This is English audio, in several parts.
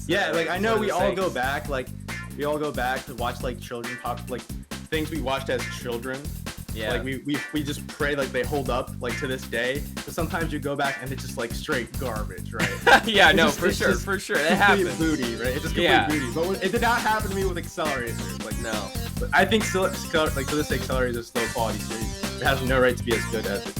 Yeah, like I know for we the all sakes. go back, like we all go back to watch like children pop, like things we watched as children. Yeah. Like we just pray like they hold up like to this day. But sometimes you go back and it's just like straight garbage, right? Yeah, It's no, just- for it's sure, just for sure. That complete happens. booty, right? It's just complete Yeah. booty. But it did not happen to me with Acceleracers. Like No. but I think still, like to this day, Acceleracers is a slow quality series. It has no right to be as good as it.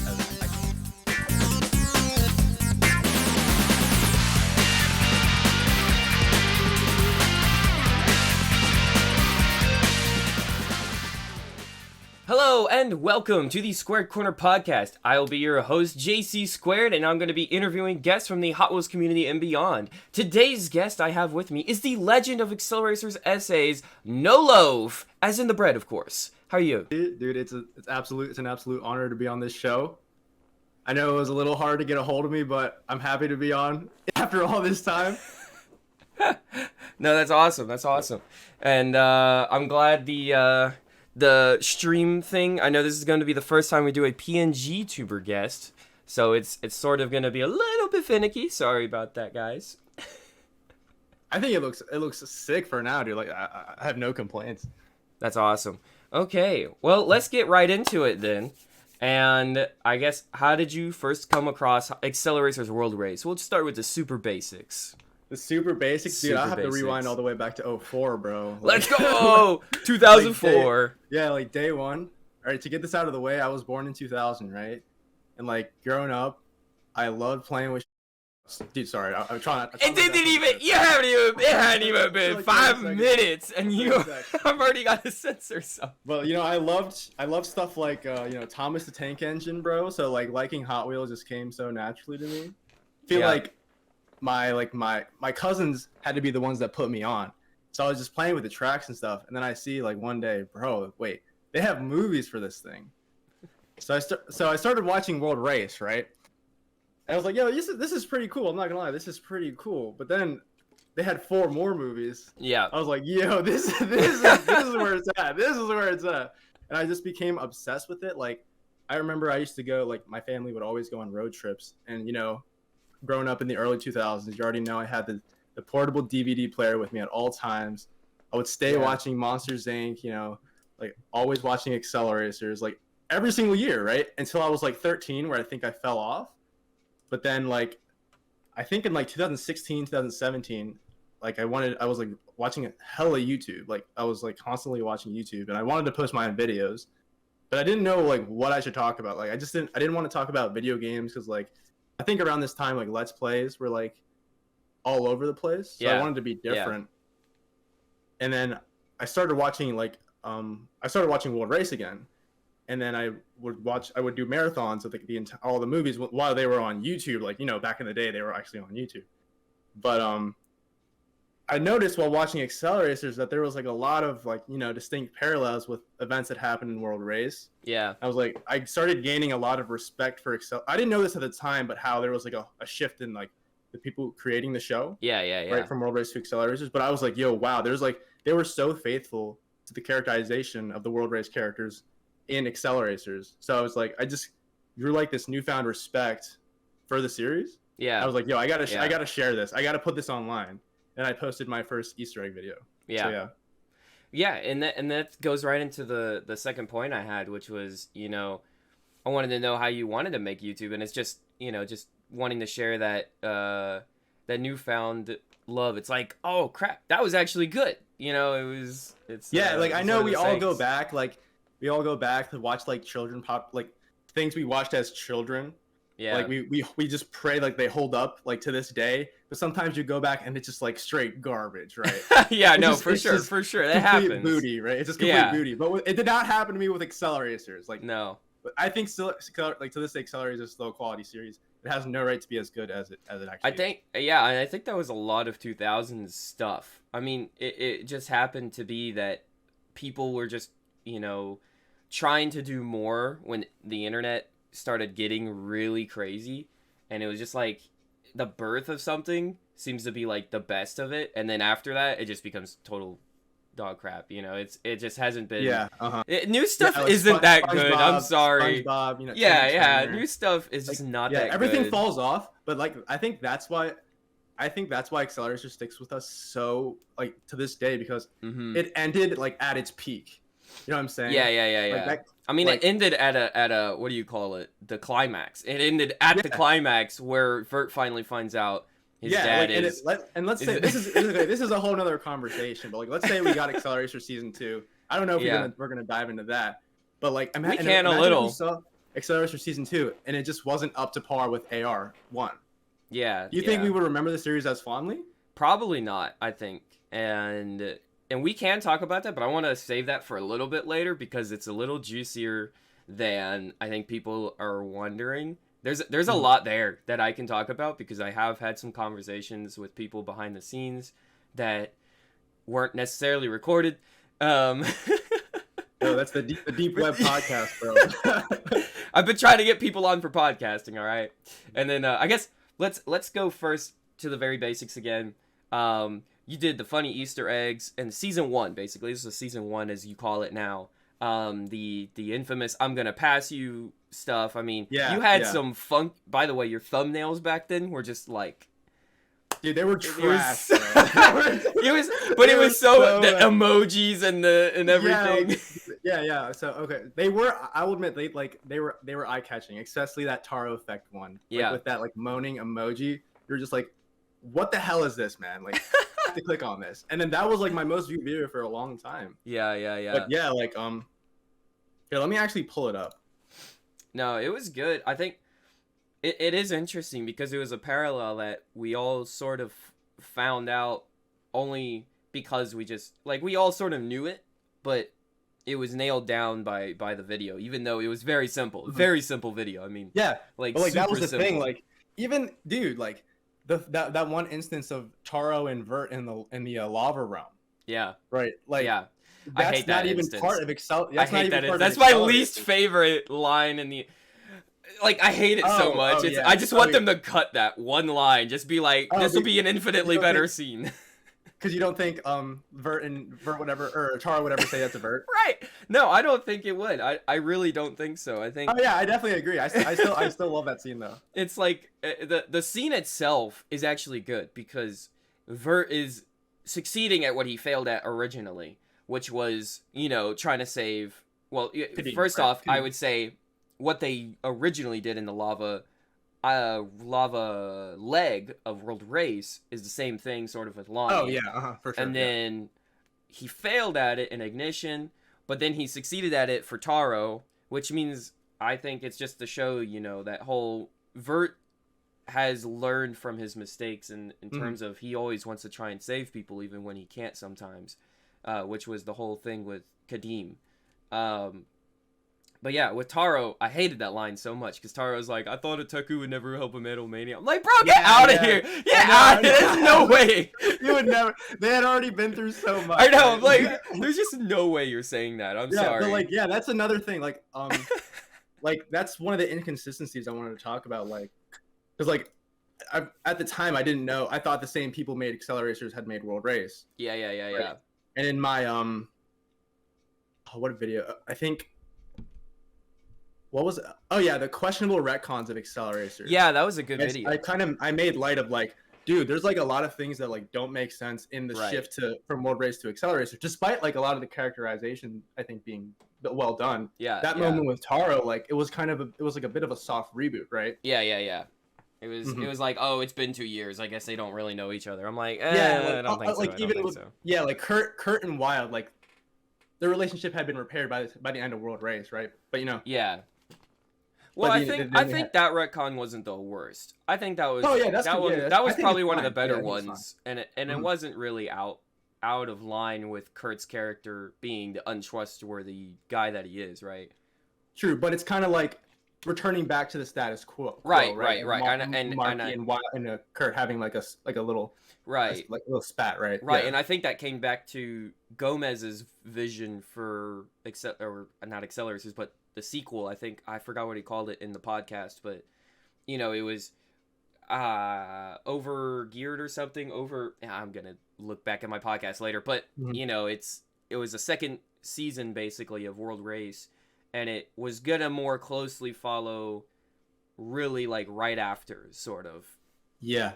Hello and welcome to the Squared Corner podcast. I will be your host, JayCee Squared, and I'm going to be interviewing guests from the Hot Wheels community and beyond. Today's guest I have with me is the legend of Acceleracers essays, Nolo, as in the bread, of course. How are you? Dude, it's an absolute honor to be on this show. I know it was a little hard to get a hold of me, but I'm happy to be on after all this time. No, that's awesome. That's awesome. And I'm glad the stream thing, I know this is going to be the first time we do a PNG tuber guest, so it's sort of going to be a little bit finicky. Sorry about that, guys. I think it looks sick for now, dude. Like I have no complaints. That's awesome. Okay, well, let's get right into it then. And I guess, how did you first come across Acceleracers World Race? We'll start with the super basics. The super basics, dude. Super I have to rewind basics. all the way back to 04, bro. Let's go! 2004. Yeah, like day one. All right, to get this out of the way, I was born in 2000, right? And like growing up, I loved playing with. Dude, sorry, I'm trying. It didn't even. It hadn't even been Like 5 30 seconds. minutes, and you. 30 seconds. I've already got to censor something. Well, I loved stuff like Thomas the Tank Engine, bro. So like liking Hot Wheels just came so naturally to me. I feel Yeah. like my cousins had to be the ones that put me on. So I was just playing with the tracks and stuff, and then I see like one day, bro, wait, they have movies for this thing. So I started watching World Race, right? And I was like, yo, this is pretty cool. I'm not gonna lie, this is pretty cool. But then they had 4 more movies. Yeah. I was like, yo, this is where it's at. This is where it's at. And I just became obsessed with it. Like, I remember I used to go, like, my family would always go on road trips. And, growing up in the early 2000s, you already know I had the portable DVD player with me at all times. I would stay watching Monsters, Inc., like, always watching Acceleracers, like, every single year, right? Until I was, like, 13, where I think I fell off. But then, like, I think in, like, 2016, 2017, like, I was, like, watching hella YouTube. Like, I was, like, constantly watching YouTube, and I wanted to post my own videos. But I didn't know, like, what I should talk about. Like, I didn't want to talk about video games because, like, I think around this time, like, Let's Plays were, like, all over the place. So I wanted to be different. Yeah. And then I started watching, like, World Race again. And then I would do marathons of all the movies while they were on YouTube. Like, back in the day, they were actually on YouTube. But I noticed while watching Acceleracers that there was like a lot of like, distinct parallels with events that happened in World Race. Yeah. I was like, I started gaining a lot of respect for I didn't know this at the time, but how there was like a shift in like the people creating the show. Yeah. Right, from World Race to Acceleracers. But I was like, yo, wow, they were so faithful to the characterization of the World Race characters in Acceleracers. So I was like, you're like this newfound respect for the series. Yeah. I was like, yo, I gotta share this. I gotta put this online. And I posted my first Easter egg video. Yeah. So, Yeah, and that goes right into the second point I had, which was, I wanted to know how you wanted to make YouTube, and it's just, just wanting to share that that newfound love. It's like, oh crap, that was actually good. It's like I know one of we the all go things. back, to watch like children pop, like things we watched as children. Yeah. Like we just pray like they hold up like to this day, but sometimes you go back and it's just like straight garbage, right? Yeah, It's no, just- for it's sure, just for sure, that complete happens. booty, right? It's just complete Yeah. booty. But it did not happen to me with Acceleracers. Like, No. but I think still, like to this day, Acceleracers is a slow quality series. It has no right to be as good as it actually. I think, yeah, and I think that was a lot of 2000s stuff. I mean, it just happened to be that people were just, trying to do more when the internet started getting really crazy, and it was just like the birth of something seems to be like the best of it, and then after that, it just becomes total dog crap. It just hasn't been. Yeah. New stuff like isn't that SpongeBob, good. I'm sorry. SpongeBob, Yeah, Timmy yeah. Turner. New stuff is just not that everything good. falls off, but like I think that's why I think that's why Accelerator sticks with us so like to this day, because Mm-hmm. it ended like at its peak. You know what I'm saying? Yeah. That, I mean, like, it ended at a what do you call it? The climax. It ended at the climax where Vert finally finds out his dad like, is. And let's say this is a whole nother conversation. But like, let's say we got Accelerator season 2. I don't know if we're gonna dive into that, but like, we can a little. We saw Accelerator season 2, and it just wasn't up to par with AR 1. Yeah. Do you think we would remember the series as fondly? Probably not. I think, and we can talk about that, but I want to save that for a little bit later because it's a little juicier than I think people are wondering. There's a lot there that I can talk about because I have had some conversations with people behind the scenes that weren't necessarily recorded. No, that's the deep web podcast, bro. I've been trying to get people on for podcasting, all right? And then I guess let's go first to the very basics again. You did the funny Easter eggs and season 1, basically. This is season 1 as you call it now. The infamous "I'm gonna pass you" stuff. I mean, you had some fun. By the way, your thumbnails back then were just like, dude, they were trash. It was so the emojis and everything. Yeah. So okay, they were. I will admit they were eye catching, especially that Taro effect one. Like, with that like moaning emoji, you're just like, what the hell is this, man? Like, I have to click on this, and then that was like my most viewed video for a long time. Yeah. But yeah, like here, let me actually pull it up. No, it was good. I think it is interesting because it was a parallel that we all sort of found out only because we all sort of knew it, but it was nailed down by the video, even though it was very simple, very simple video. I mean, yeah, like that was the simple thing. Like, even dude, like that one instance of Taro and Vert in the lava realm. Yeah. Right. Like, yeah. That's I hate that not even instance. part of Excel. That's my least favorite line in the. Like, I hate it so much. I just want them to cut that one line. Just be like, this will be an infinitely better scene. Because you don't think Vert whatever, or Taro would ever say that to Vert? Right. No, I don't think it would. I really don't think so. I think. Oh yeah, I definitely agree. I still love that scene though. It's like the scene itself is actually good because Vert is succeeding at what he failed at originally, which was, trying to save. Well, first off, I would say what they originally did in the lava leg of World Race is the same thing sort of with Lonnie. Oh yeah, for sure. And then he failed at it in Ignition, but then he succeeded at it for Taro, which means I think it's just to show, that whole Vert has learned from his mistakes in terms of he always wants to try and save people even when he can't sometimes, which was the whole thing with Kadeem. But yeah, with Taro, I hated that line so much because Taro's like, I thought a Teku would never help a Metal Mania. I'm like, bro, get out of here. Get out of here. There's no way. You would never. They had already been through so much. I know. I'm like, there's just no way you're saying that. I'm sorry. But like, yeah, that's another thing. Like, like that's one of the inconsistencies I wanted to talk about. Like, because like, at the time I didn't know. I thought the same people made Acceleracers had made World Race. Yeah. Right? And in my what video? I think. What was it? Oh yeah, the questionable retcons of Acceleracers. Yeah, that was a good video. I made light of like, dude, there's like a lot of things that like don't make sense in the shift from World Race to Accelerator, despite like a lot of the characterization I think being well done. Yeah. That moment with Taro, like it was like a bit of a soft reboot, right? Yeah. It was like, oh, it's been 2 years. I guess they don't really know each other. I'm like, I don't think so. Like yeah, like Kurt and Wild, like their relationship had been repaired by the end of World Race, right? But yeah. Well, I think that retcon wasn't the worst. I think that was that was probably one of the better ones, and it wasn't really out of line with Kurt's character being the untrustworthy guy that he is, right? True, but it's kind of like returning back to the status quo. Right. And Marky and Kurt having like a little like a little spat, right? Right, yeah. And I think that came back to Gomez's vision for not Acceleracers, but the sequel. I think I forgot what he called it in the podcast, but it was over geared or something. I'm gonna look back at my podcast later, but it was a second season basically of World Race, and it was gonna more closely follow really like right after sort of. Yeah.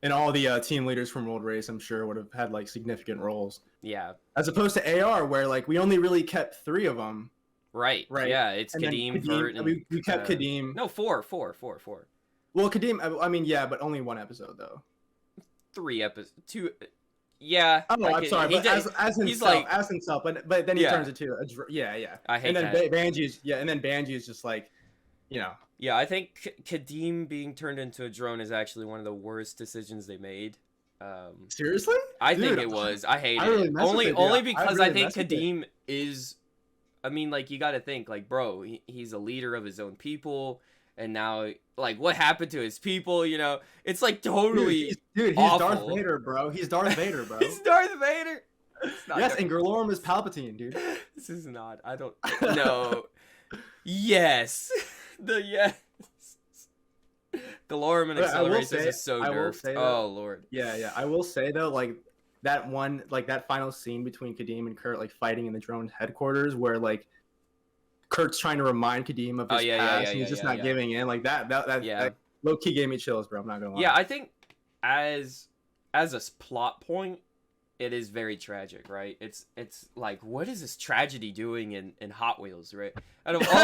and all the team leaders from World Race, I'm sure, would have had like significant roles. Yeah. As opposed to AR, where like we only really kept 3 of them. Right. Yeah, it's Kadeem, Vert, and we kept Kadeem. No, four. Well, Kadeem, I mean, yeah, but only 1 episode though. 3 episodes. 2. Yeah. Oh, like, I'm sorry, but as himself, but then he turns into a yeah. I hate that. And then Banji is just like, you know. Yeah, I think Kadeem being turned into a drone is actually one of the worst decisions they made. Seriously? I think it was. I hate it. Only because I think Kadeem is. I mean, like, you got to think, like, bro, he's a leader of his own people, and now, like, what happened to his people? You know, it's like totally. He's awful. Darth Vader, bro. He's Darth Vader, bro. He's Darth Vader. Yes, and Gerlorum is Palpatine, dude. This is not. I don't know. Yes. Yes. Galorem and Acceleracers is so nerfed. Oh lord. Yeah. I will say though, like that final scene between Kadeem and Kurt, like fighting in the drone headquarters, where like Kurt's trying to remind Kadeem of his past, and he's just not giving in. Like that low key gave me chills, bro. I'm not gonna lie. Yeah, I think as a plot point, it is very tragic, right? It's like, what is this tragedy doing in Hot Wheels, right? Out of all,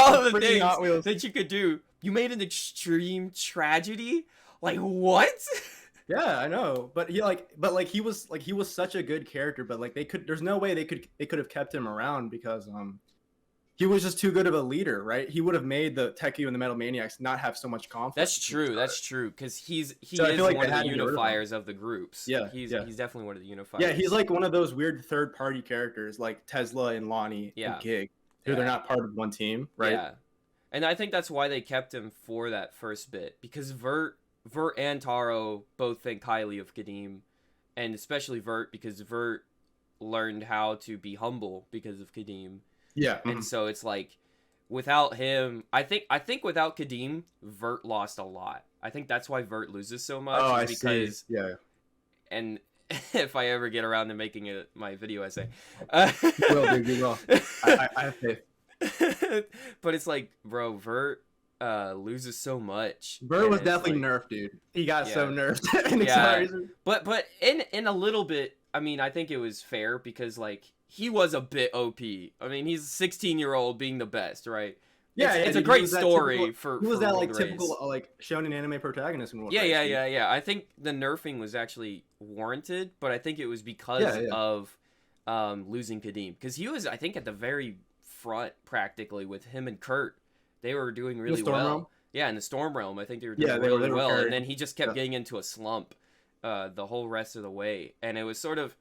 all of the things that you could do, you made an extreme tragedy. Like what? Yeah, I know, but he was such a good character, but like there's no way they could have kept him around because he was just too good of a leader, right? He would have made the Teku and the Metal Maniacs not have so much conflict. That's true, because he is like one of the unifiers of the groups. Yeah, he's definitely one of the unifiers. Yeah, he's like one of those weird third-party characters like Tezla and Lonnie and Gig, who they're not part of one team, right? Yeah, and I think that's why they kept him for that first bit, because Vert and Taro both think highly of Kadeem, and especially Vert, because Vert learned how to be humble because of Kadeem. Yeah, and so it's like, without him, I think without Kadeem, Vert lost a lot. I think that's why Vert loses so much. Oh, because, see. Yeah. And if I ever get around to making it my video essay, you will, dude. You will. I have faith. But it's like, bro, Vert loses so much. Vert was definitely nerfed, dude. He got so nerfed in Acceleracers. But in a little bit, I mean, I think it was fair because like, he was a bit OP. I mean, he's a 16-year-old being the best, right? Yeah, it's a great story He was that like typical like shonen anime protagonist in World Race. Yeah. I think the nerfing was actually warranted, but I think it was because of losing Kadeem, because he was, I think, at the very front practically with him and Kurt. They were doing really well. Realm? Yeah, in the Storm Realm, I think they were doing really well, and then he just kept getting into a slump the whole rest of the way, and it sort of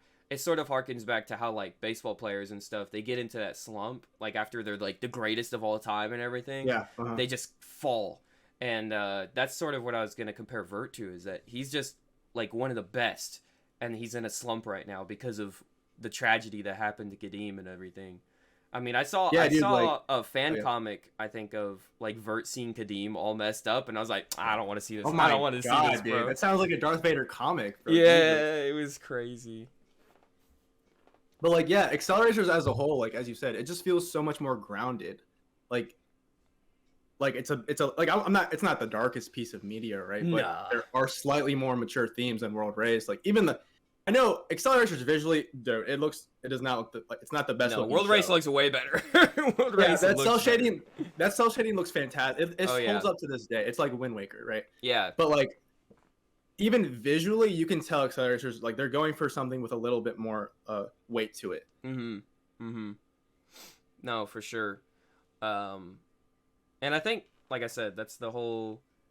harkens back to how like baseball players and stuff, they get into that slump like after they're like the greatest of all time and everything. They just fall, and that's sort of what I was gonna compare Vert to, is that he's just like one of the best, and he's in a slump right now because of the tragedy that happened to Kadeem and everything. I mean, I saw a fan comic, I think, of like Vert seeing Kadeem all messed up, and I was like, I don't want to see this. I don't want to see this, bro. Dude. That sounds like a Darth Vader comic, bro. Yeah, it was crazy. But like, yeah, Acceleracers as a whole, like as you said, it just feels so much more grounded. Like it's like it's not the darkest piece of media, right? But there are slightly more mature themes than World Race. Like even I know Acceleracers visually, dude, it's not the best. No, World Race looks way better. World Race, that cell shading looks fantastic. It holds up to this day. It's like Wind Waker, right? Yeah. But like, even visually, you can tell Acceleracers like they're going for something with a little bit more weight to it. No, for sure. And I think, like I said, that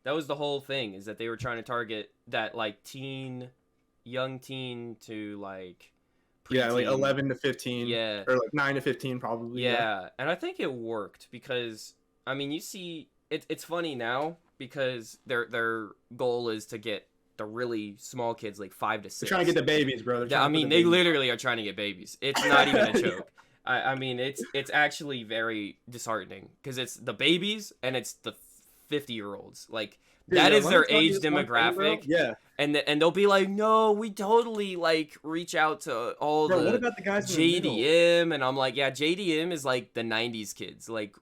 was the whole thing, is that they were trying to target that like young teen to like preteen. Like 11 to 15, or like 9 to 15 probably. And I think it worked, because I mean, you see it's funny now because their goal is to get the really small kids, like 5 to 6. They're trying to get the babies, bro. I mean, they literally are trying to get babies. It's not even a joke. I mean, it's actually very disheartening, because it's the babies and it's the 50-year-olds. Like, dude, that is their age demographic. And they'll be like, no, we totally like reach out to all the what about the guys JDM, and I'm like, yeah, JDM is like the 90s kids, like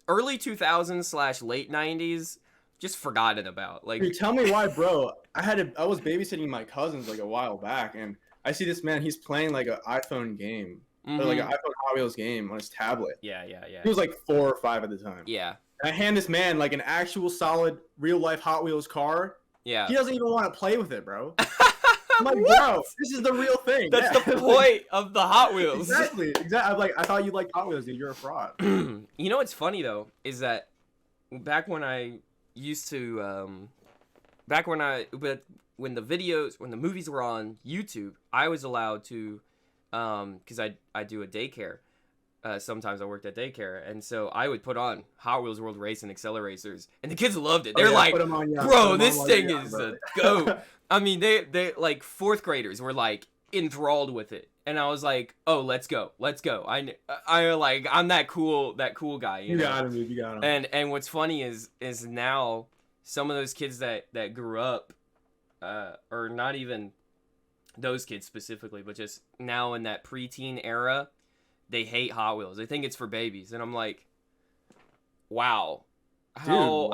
early 2000s / late 90s. just forgotten about. Like, dude, tell me why, bro. I was babysitting my cousins like a while back, and I see this man. He's playing like an iPhone game, or like an iPhone Hot Wheels game on his tablet. Yeah. He was like 4 or 5 at the time. Yeah. And I hand this man like an actual solid real life Hot Wheels car. Yeah. He doesn't even want to play with it, bro. I'm like, bro, this is the real thing. That's the point of the Hot Wheels. Exactly. I'm like, I thought you liked Hot Wheels, dude. You're a fraud. You know what's funny though is that back when I used to, when the movies were on YouTube, I was allowed to, because I do a daycare. Sometimes I worked at daycare, and so I would put on Hot Wheels World Race and Acceleracers, and the kids loved it. They're like, bro, this thing is a goat. I mean, they like 4th graders were like enthralled with it, and I was like, oh, let's go. I'm that cool guy. You know? Got him, dude. You got him. And what's funny is now some of those kids that grew up, or not even those kids specifically, but just now in that preteen era, they hate Hot Wheels. They think it's for babies, and I'm like, wow, how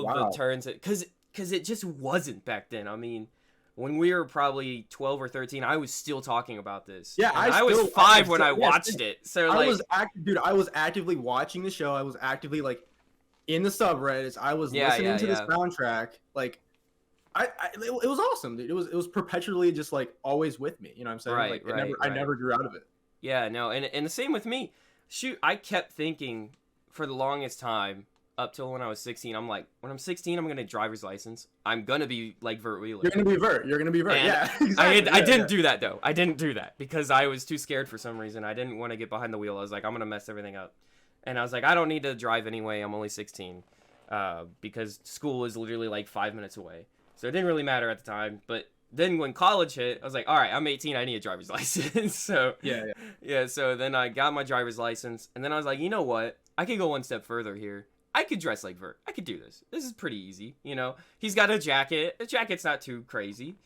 the turns it, because it just wasn't back then. I mean, when we were probably 12 or 13, I was still talking about this. Yeah, I was 5 when I watched it. So I was actively watching the show. I was actively like in the subreddits. I was listening to the soundtrack. Like, it was awesome, dude. It was perpetually just like always with me. You know what I'm saying? Right, I never grew out of it. Yeah, no, and the same with me. Shoot, I kept thinking for the longest time up till when I was 16. I'm like, when I'm 16, I'm gonna driver's license. I'm gonna be like Vert Wheeler. You're gonna be Vert. And yeah, exactly. I didn't do that though. I didn't do that because I was too scared for some reason. I didn't want to get behind the wheel. I was like, I'm gonna mess everything up, and I was like, I don't need to drive anyway. I'm only 16, because school is literally like 5 minutes away, so it didn't really matter at the time. But then when college hit, I was like, all right, I'm 18. I need a driver's license. So yeah. So then I got my driver's license, and then I was like, you know what? I could go one step further here. I could dress like Vert. I could do this. This is pretty easy. You know, he's got a jacket. The jacket's not too crazy.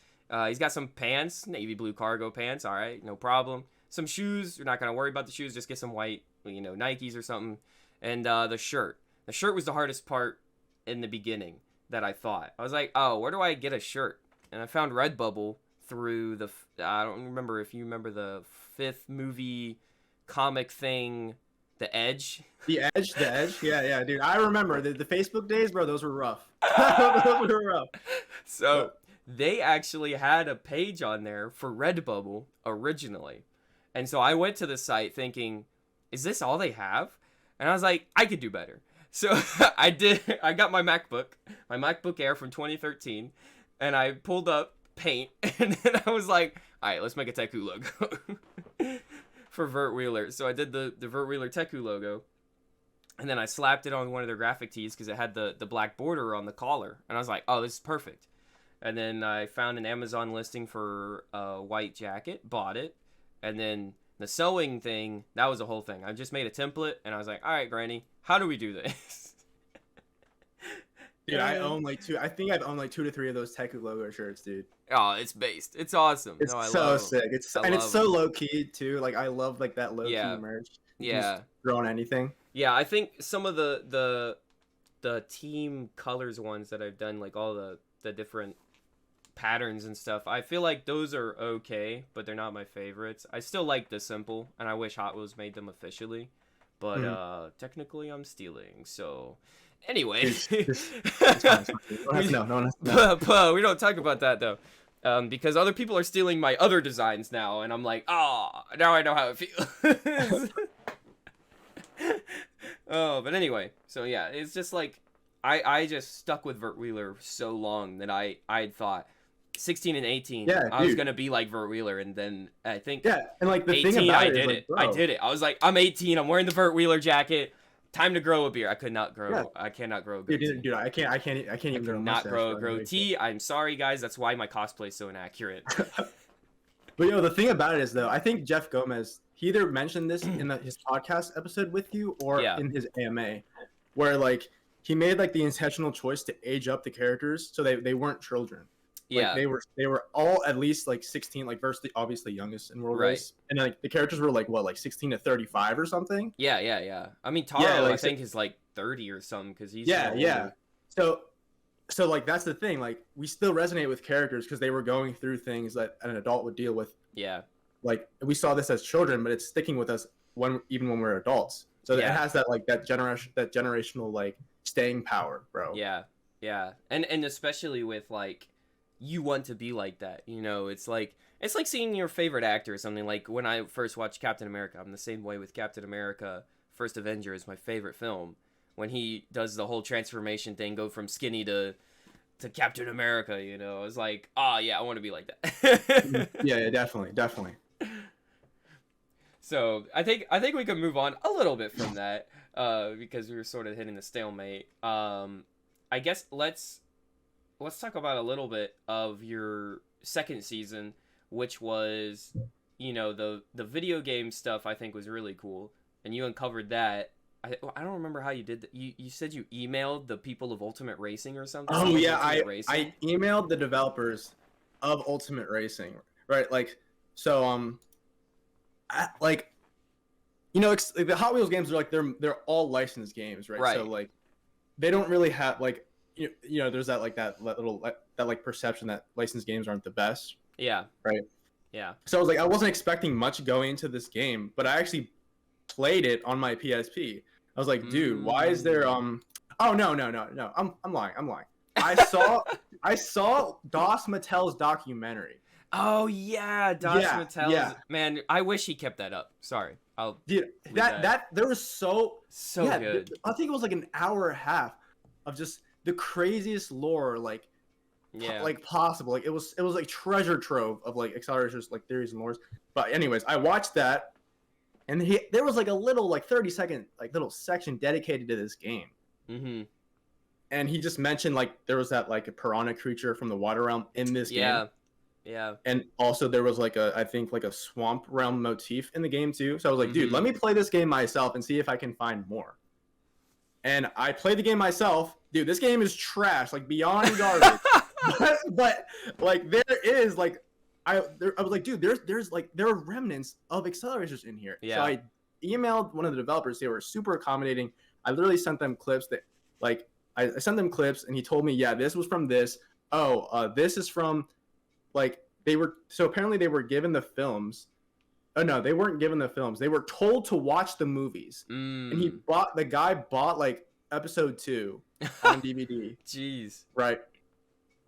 He's got some pants, navy blue cargo pants. All right, no problem. Some shoes. You're not gonna worry about the shoes. Just get some white, Nikes or something. And the shirt. The shirt was the hardest part in the beginning that I thought. I was like, oh, where do I get a shirt? And I found Redbubble through I don't remember if you remember the 5th movie comic thing, The Edge. The Edge? Yeah, dude. I remember the Facebook days, bro. Those were rough. Those were rough. So they actually had a page on there for Redbubble originally. And so I went to the site thinking, is this all they have? And I was like, I could do better. So I did. I got my MacBook Air from 2013. And I pulled up Paint, and then I was like, all right, let's make a Teku logo for Vert Wheeler. So I did the Vert Wheeler Teku logo, and then I slapped it on one of their graphic tees because it had the black border on the collar. And I was like, oh, this is perfect. And then I found an Amazon listing for a white jacket, bought it. And then the sewing thing, that was a whole thing. I just made a template, and I was like, all right, Granny, how do we do this? Dude, I own like 2. I think I've owned like 2 to 3 of those Teku logo shirts, dude. Oh, it's based. It's awesome. It's so sick. It's so low key too. Like I love like that low key merch. Yeah. Throw on anything. Yeah, I think some of the team colors ones that I've done, like all the different patterns and stuff, I feel like those are okay, but they're not my favorites. I still like the simple, and I wish Hot Wheels made them officially, but technically I'm stealing, so. Anyway, it's fine. No. We don't talk about that though, because other people are stealing my other designs now, and I'm like, oh, now I know how it feels. Oh, but anyway, so yeah, it's just like I just stuck with Vert Wheeler so long that I thought 16 and 18, I was gonna be like Vert Wheeler, and then I think and like the 18, thing about I did it. I did it. I was like, I'm 18. I'm wearing the Vert Wheeler jacket. Time to grow a beard. I could not grow. Yeah. I cannot grow a goatee. Dude, I can't even grow a goatee. I'm sorry, guys. That's why my cosplay is so inaccurate. But the thing about it is though, I think Jeff Gomez, he either mentioned this in his podcast episode with you or in his AMA, where like he made like the intentional choice to age up the characters so they weren't children. Like, they were all at least like 16, like versus the obviously youngest in World Race, and like the characters were like what, like 16 to 35 or something. Yeah. I mean, Taro I think is like 30 or something because he's So so like that's the thing. Like we still resonate with characters because they were going through things that an adult would deal with. Yeah. Like we saw this as children, but it's sticking with us even when we're adults. So it has that like that generational like staying power, bro. Yeah. Yeah. And especially with like you want to be like that, you know, it's like seeing your favorite actor or something. Like when I first watched Captain America, I'm the same way with Captain America. First Avenger is my favorite film. When he does the whole transformation thing, go from skinny to Captain America, you know, it's like, yeah, I want to be like that. yeah, definitely. So I think we can move on a little bit from that, because we were sort of hitting the stalemate. I guess let's talk about a little bit of your second season, which was, you know, the video game stuff. I think was really cool, and you uncovered that. I don't remember how you did that. You said you emailed the people of Ultimate Racing or something? Oh, yeah, I emailed the developers of Ultimate Racing, right? Like, so, like, you know, like, the Hot Wheels games are like, they're all licensed games, right? Right. So, like, they don't really have, like, you know, there's that, like, that little, that, like, perception that licensed games aren't the best. Yeah. Right? Yeah. So I was like, I wasn't expecting much going into this game, but I actually played it on my PSP. I was like, dude, why is there oh no, I'm lying. I saw Das Mattel's documentary. Oh yeah, Das Mattel's. Yeah. Man, I wish he kept that up. Sorry. Dude, that there was so good. I think it was like an hour and a half of just the craziest lore like possible. Like it was like treasure trove of like Accelerators like theories and lores. But anyways, I watched that. And there was like a little like 30-second like little section dedicated to this game. Mm-hmm. And he just mentioned like there was that like a piranha creature from the water realm in this game. Yeah. And also there was like I think like a swamp realm motif in the game too. So I was like, dude, let me play this game myself and see if I can find more. And I played the game myself. Dude, this game is trash, like beyond garbage. but like there is like I was like, dude, there are remnants of Accelerators in here. Yeah. So I emailed one of the developers. They were super accommodating. I literally sent them clips that, like, I sent them clips, and he told me, yeah, this was from this. Oh, this is from, like, apparently they were given the films. Oh no, they weren't given the films. They were told to watch the movies, and the guy bought like episode 2 on DVD. Jeez. Right.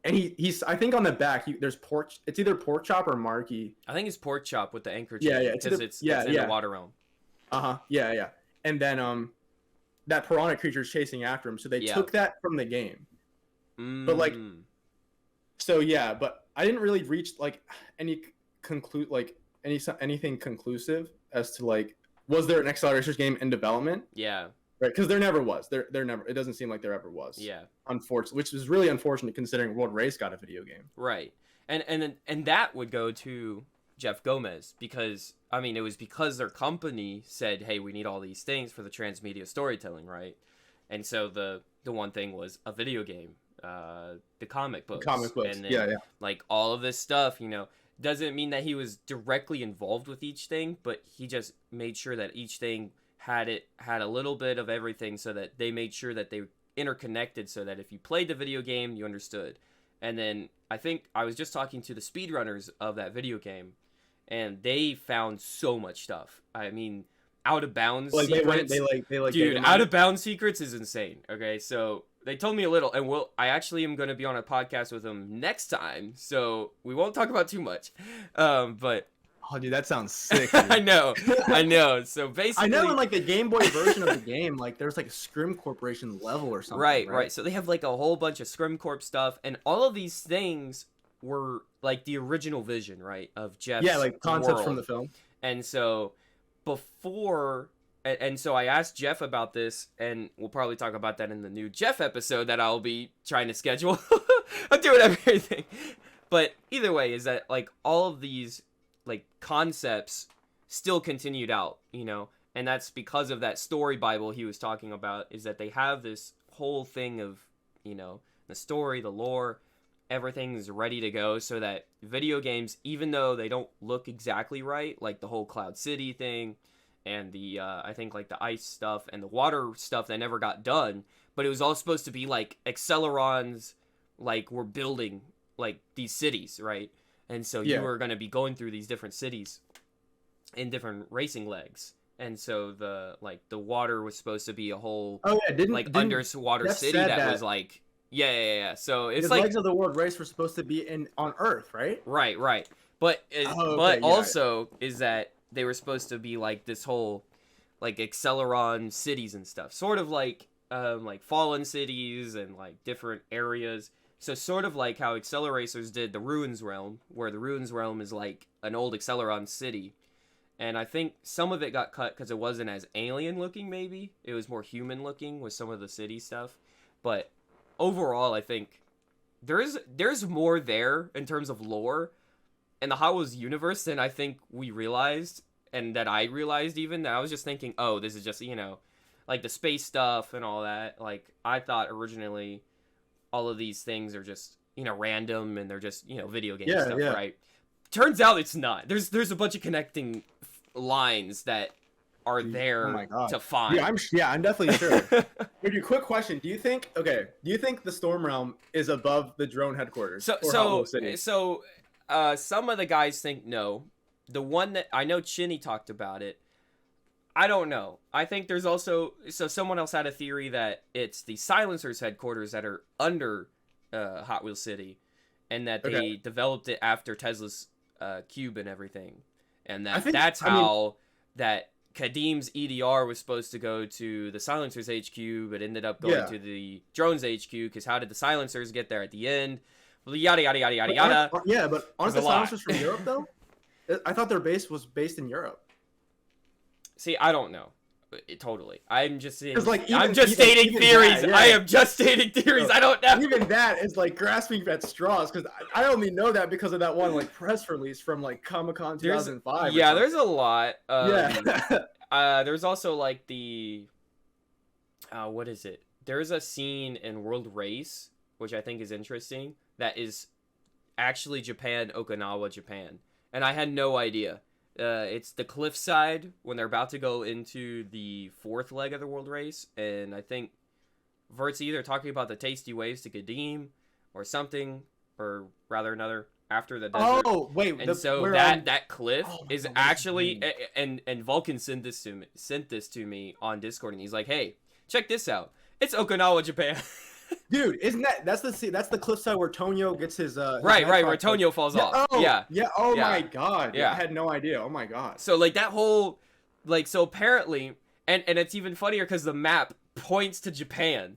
And he's I think on the back there's pork. It's either pork chop or marquee. I think it's pork chop with the anchor. Yeah, because it's in the water realm. Yeah. And then that piranha creature is chasing after him, so they took that from the game. But like, so yeah, but I didn't really reach like anything conclusive as to like was there an Acceleracers game in development? Yeah. Right, because there never was. There never. It doesn't seem like there ever was. Yeah. Unfortunately, which is really unfortunate considering World Race got a video game. Right, and that would go to Jeff Gomez because I mean it was because their company said, hey, we need all these things for the transmedia storytelling, right? And so the one thing was a video game, the comic books, and then, like all of this stuff, you know. Doesn't mean that he was directly involved with each thing, but he just made sure that each thing had a little bit of everything so that they made sure that they interconnected so that if you played the video game, you understood. And then I think I was just talking to the speedrunners of that video game, and they found so much stuff. I mean, out of bounds secrets. Dude, out of bounds secrets is insane. Okay, so they told me a little, and I actually am going to be on a podcast with them next time, so we won't talk about too much. But oh, dude, that sounds sick. I know. So basically, I know in like the Game Boy version of the game, like there's like a Scrim Corporation level or something. Right. So they have like a whole bunch of Scrim Corp stuff, and all of these things were like the original vision, right, of Jeff's like concepts world. From the film. And so so I asked Jeff about this, and we'll probably talk about that in the new Jeff episode that I'll be trying to schedule. I'm doing everything, but either way, is that like all of these like concepts still continued out, you know, and that's because of that story Bible he was talking about, is that they have this whole thing of, you know, the story, the lore, everything's ready to go so that video games, even though they don't look exactly right, like the whole Cloud City thing and the I think like the ice stuff and the water stuff that never got done, but it was all supposed to be like Acceleron's like were building like these cities, right? And so you were going to be going through these different cities in different racing legs. And so the water was supposed to be a whole didn't underwater Jeff city that was like so it's like legs of the world race were supposed to be on Earth, right? Right. But also is that they were supposed to be like this whole like Acceleron cities and stuff, sort of like fallen cities and like different areas. So sort of like how Acceleracers did the Ruins Realm, where the Ruins Realm is like an old Acceleron city. And I think some of it got cut because it wasn't as alien looking, maybe. It was more human looking with some of the city stuff. But overall, I think there's more there in terms of lore in the Hot Wheels universe than I think we realized. And that I realized even. That I was just thinking, oh, this is just, like the space stuff and all that. Like, I thought originally all of these things are just, random and they're just, video game stuff, right? Turns out it's not. There's a bunch of connecting lines that are there to find. I'm definitely sure. Maybe quick question: Do you think the Storm Realm is above the drone headquarters? So some of the guys think no. The one that I know, Chinny talked about it. I don't know. I think there's also someone else had a theory that it's the Silencers headquarters that are under Hot Wheels City, and that they developed it after Tezla's cube and everything, and that's how Kadeem's EDR was supposed to go to the Silencers HQ, but ended up going to the Drones HQ, because how did the Silencers get there at the end? Yada yada yada yada yada. But aren't the Silencers from Europe though? I thought their base was based in Europe. See, I don't know. Totally. I'm just saying. I'm just stating theories. I am just stating theories. I don't know. Even that is like grasping at straws, because I only know that because of that one like press release from like Comic-Con 2005. Yeah, there's a lot. Yeah. There's also like the what is it? There's a scene in World Race which I think is interesting. That is actually Japan, Okinawa, Japan, and I had no idea. It's the cliffside when they're about to go into the fourth leg of the world race, and I think Vert's either talking about the tasty waves to Kadeem or something, or rather another after the desert. Oh wait, and that cliff is actually and Vulcan sent this to me on Discord, and he's like, "Hey, check this out. It's Okinawa, Japan." Dude, isn't that's the cliffside where Tonyo gets his right where Tonyo falls off. My god. Yeah. I had no idea. Oh my god. So like that whole so apparently and it's even funnier because the map points to Japan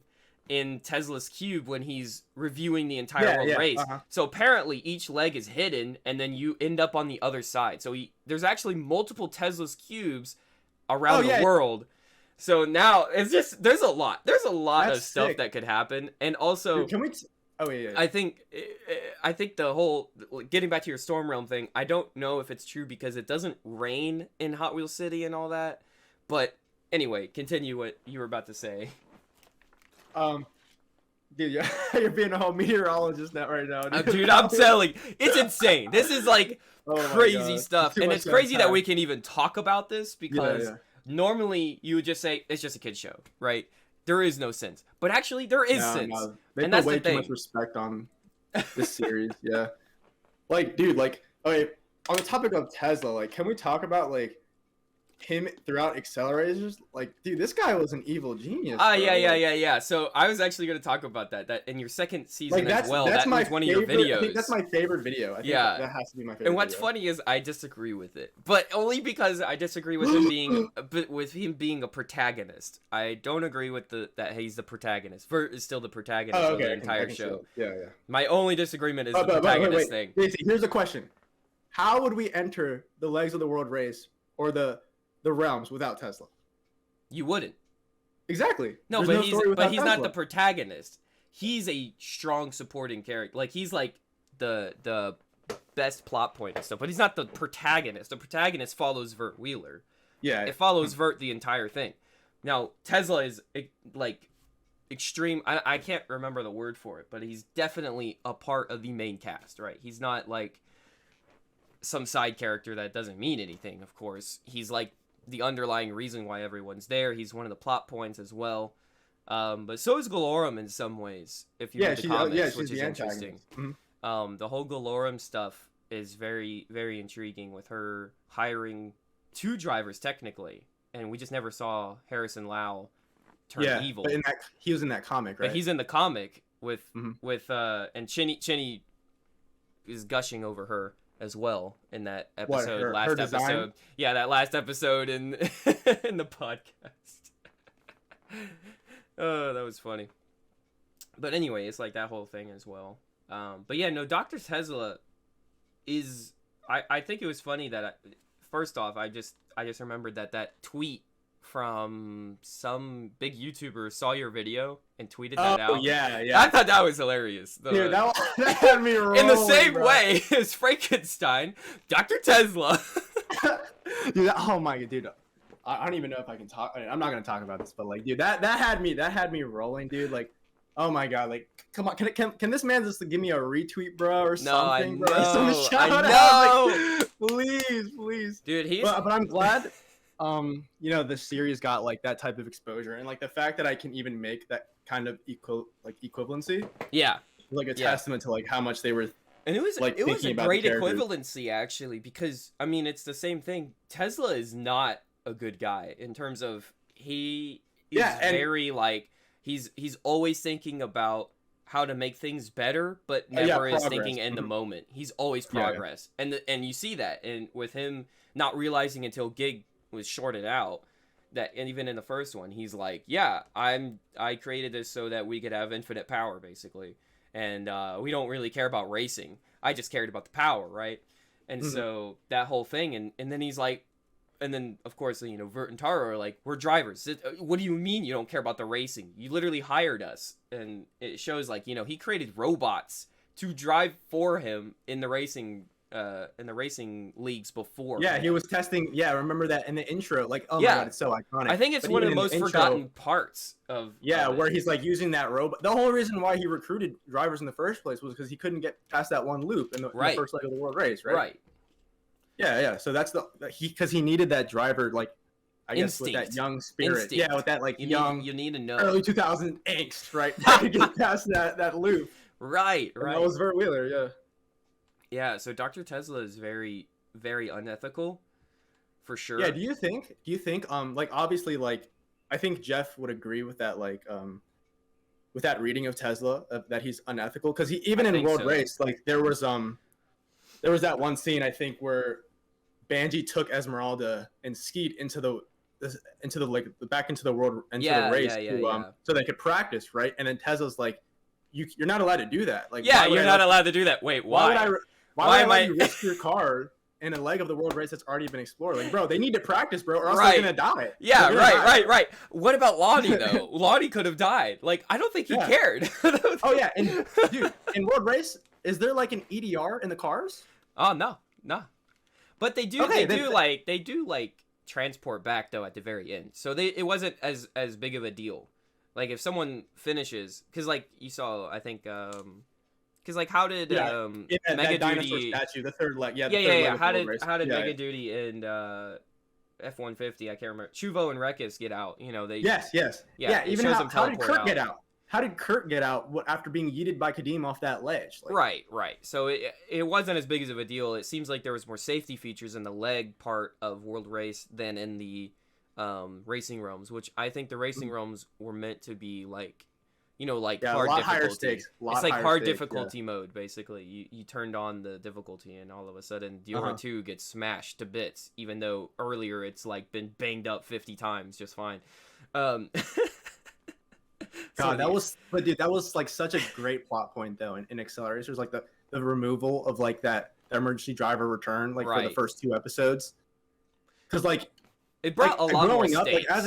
in Tezla's cube when he's reviewing the entire world race. So apparently each leg is hidden, and then you end up on the other side. So there's actually multiple Tezla's cubes around the world. So now it's just there's a lot of stuff that could happen. And also, dude, can we I think the whole getting back to your Storm Realm thing, I don't know if it's true because it doesn't rain in Hot Wheels City and all that. But anyway, continue what you were about to say. Dude, you're being a whole meteorologist now right now. Dude, I'm telling, it's insane. This is like crazy stuff, and it's crazy that we can even talk about this because normally you would just say it's just a kid's show, right? There is no sense, but actually there is sense. No. They put way too much respect on this series. Yeah, like, dude, like, okay, on the topic of Tezla, like, can we talk about like him throughout Acceleracers? Like, dude, this guy was an evil genius. Yeah. So I was actually going to talk about that in your second season as well. That was one of your videos. I think that's my favorite video. I think that has to be my favorite. And what's funny is I disagree with it, but only because I disagree with him being a protagonist. I don't agree with that he's the protagonist. Vert is still the protagonist of the entire show. Yeah. My only disagreement is the protagonist thing. Here's a question: how would we enter the legs of the world race or the realms without Tezla? You wouldn't. Exactly. No, but he's not the protagonist. He's a strong supporting character. Like, he's like the best plot point and stuff, but he's not the protagonist. The protagonist follows Vert Wheeler. Yeah. It follows Vert the entire thing. Now, Tezla is like extreme. I can't remember the word for it, but he's definitely a part of the main cast, right? He's not like some side character that doesn't mean anything, of course. He's like the underlying reason why everyone's there. He's one of the plot points as well. But so is Galorum in some ways. If you read the comics, which is interesting. The whole Galorum stuff is very, very intriguing with her hiring 2 drivers technically, and we just never saw Harrison Lau turn evil. But he was in that comic, right? But he's in the comic with and Chinny is gushing over her as well in that episode. Her episode. Yeah, that last episode in in the podcast. Oh, that was funny. But anyway, it's like that whole thing as well. But yeah, no, Dr. Tezla is. I think it was funny that first off, I just remembered that tweet from some big YouTuber saw your video and tweeted that out. Yeah. I thought that was hilarious. Dude, that had me rolling, in the same way as Frankenstein, Dr. Tezla. Dude, oh my god, dude. I don't even know if I can talk. I'm not gonna talk about this, but like, dude, that had me rolling, dude. Like, oh my god, like, come on, can this man just give me a retweet, bro, or something, bro? Some shout out, like, please, dude. But I'm glad, you know, the series got like that type of exposure, and like the fact that I can even make that kind of equivalency. Yeah. Like a testament to like how much they were. And it was like, a great equivalency actually, because I mean it's the same thing. Tezla is not a good guy in terms of he is very like he's always thinking about how to make things better, but never is thinking in the moment. He's always progress. And you see that, and with him not realizing until Gig was shorted out that, and even in the first one, he's like, I created this so that we could have infinite power basically. And we don't really care about racing. I just cared about the power, right? And so that whole thing, and then he's like, and then of course, you know, Vert and Taro are like, we're drivers. What do you mean you don't care about the racing? You literally hired us. And it shows like, you know, he created robots to drive for him in the racing leagues before. Yeah, he was testing. Yeah, I remember that in the intro. Like, oh my god, it's so iconic. I think it's one of the most forgotten parts of. Yeah, where he's like using that robot. The whole reason why he recruited drivers in the first place was because he couldn't get past that one loop in the first leg of the world race, right? Right. Yeah. So that's because he needed that driver, like, I guess with that young spirit. Instinct. Yeah, with that like you need to know early 2000 angst, right? To get past that loop. Right. And that was Vert Wheeler. Yeah. Yeah, so Dr. Tezla is very, very unethical, for sure. Yeah, do you think, like, obviously, like, I think Jeff would agree with that, like, with that reading of Tezla, that he's unethical, because even in World Race, like, there was that one scene, I think, where Banji took Esmeralda and Skeet into the back into the race so they could practice, right? And then Tesla's like, you're not allowed to do that. Like, you're not allowed to do that. Wait, why? Why am I risk your car in a leg of the world race that's already been explored? Like, bro, they need to practice, bro, or else they're gonna die. Yeah, right. What about Lonnie though? Lonnie could have died. Like, I don't think he cared. Oh yeah, and dude, in world race, is there like an EDR in the cars? Oh no. But they do. They do like transport back though at the very end. So it wasn't as big of a deal. Like if someone finishes, because like you saw, I think. Because like, how did Mega Duty statue, the third leg? How did Mega Duty and F-150? I can't remember. Chuvo and Rekis get out. You know they. Yes. Yeah. Even how did Kurt get out? How did Kurt get out after being yeeted by Kadeem off that ledge? Like, right. So it wasn't as big of a deal. It seems like there was more safety features in the leg part of World Race than in the racing realms, which I think the racing realms were meant to be like. You know, like hard difficulty. It's like hard difficulty mode, basically. You turned on the difficulty, and all of a sudden, Diora 2 gets smashed to bits, even though earlier it's like been banged up 50 times just fine. God, that was like such a great plot point though in Acceleracers, like the removal of like that emergency driver return, like for the first 2 episodes, because like. It brought a lot growing more up, stakes. like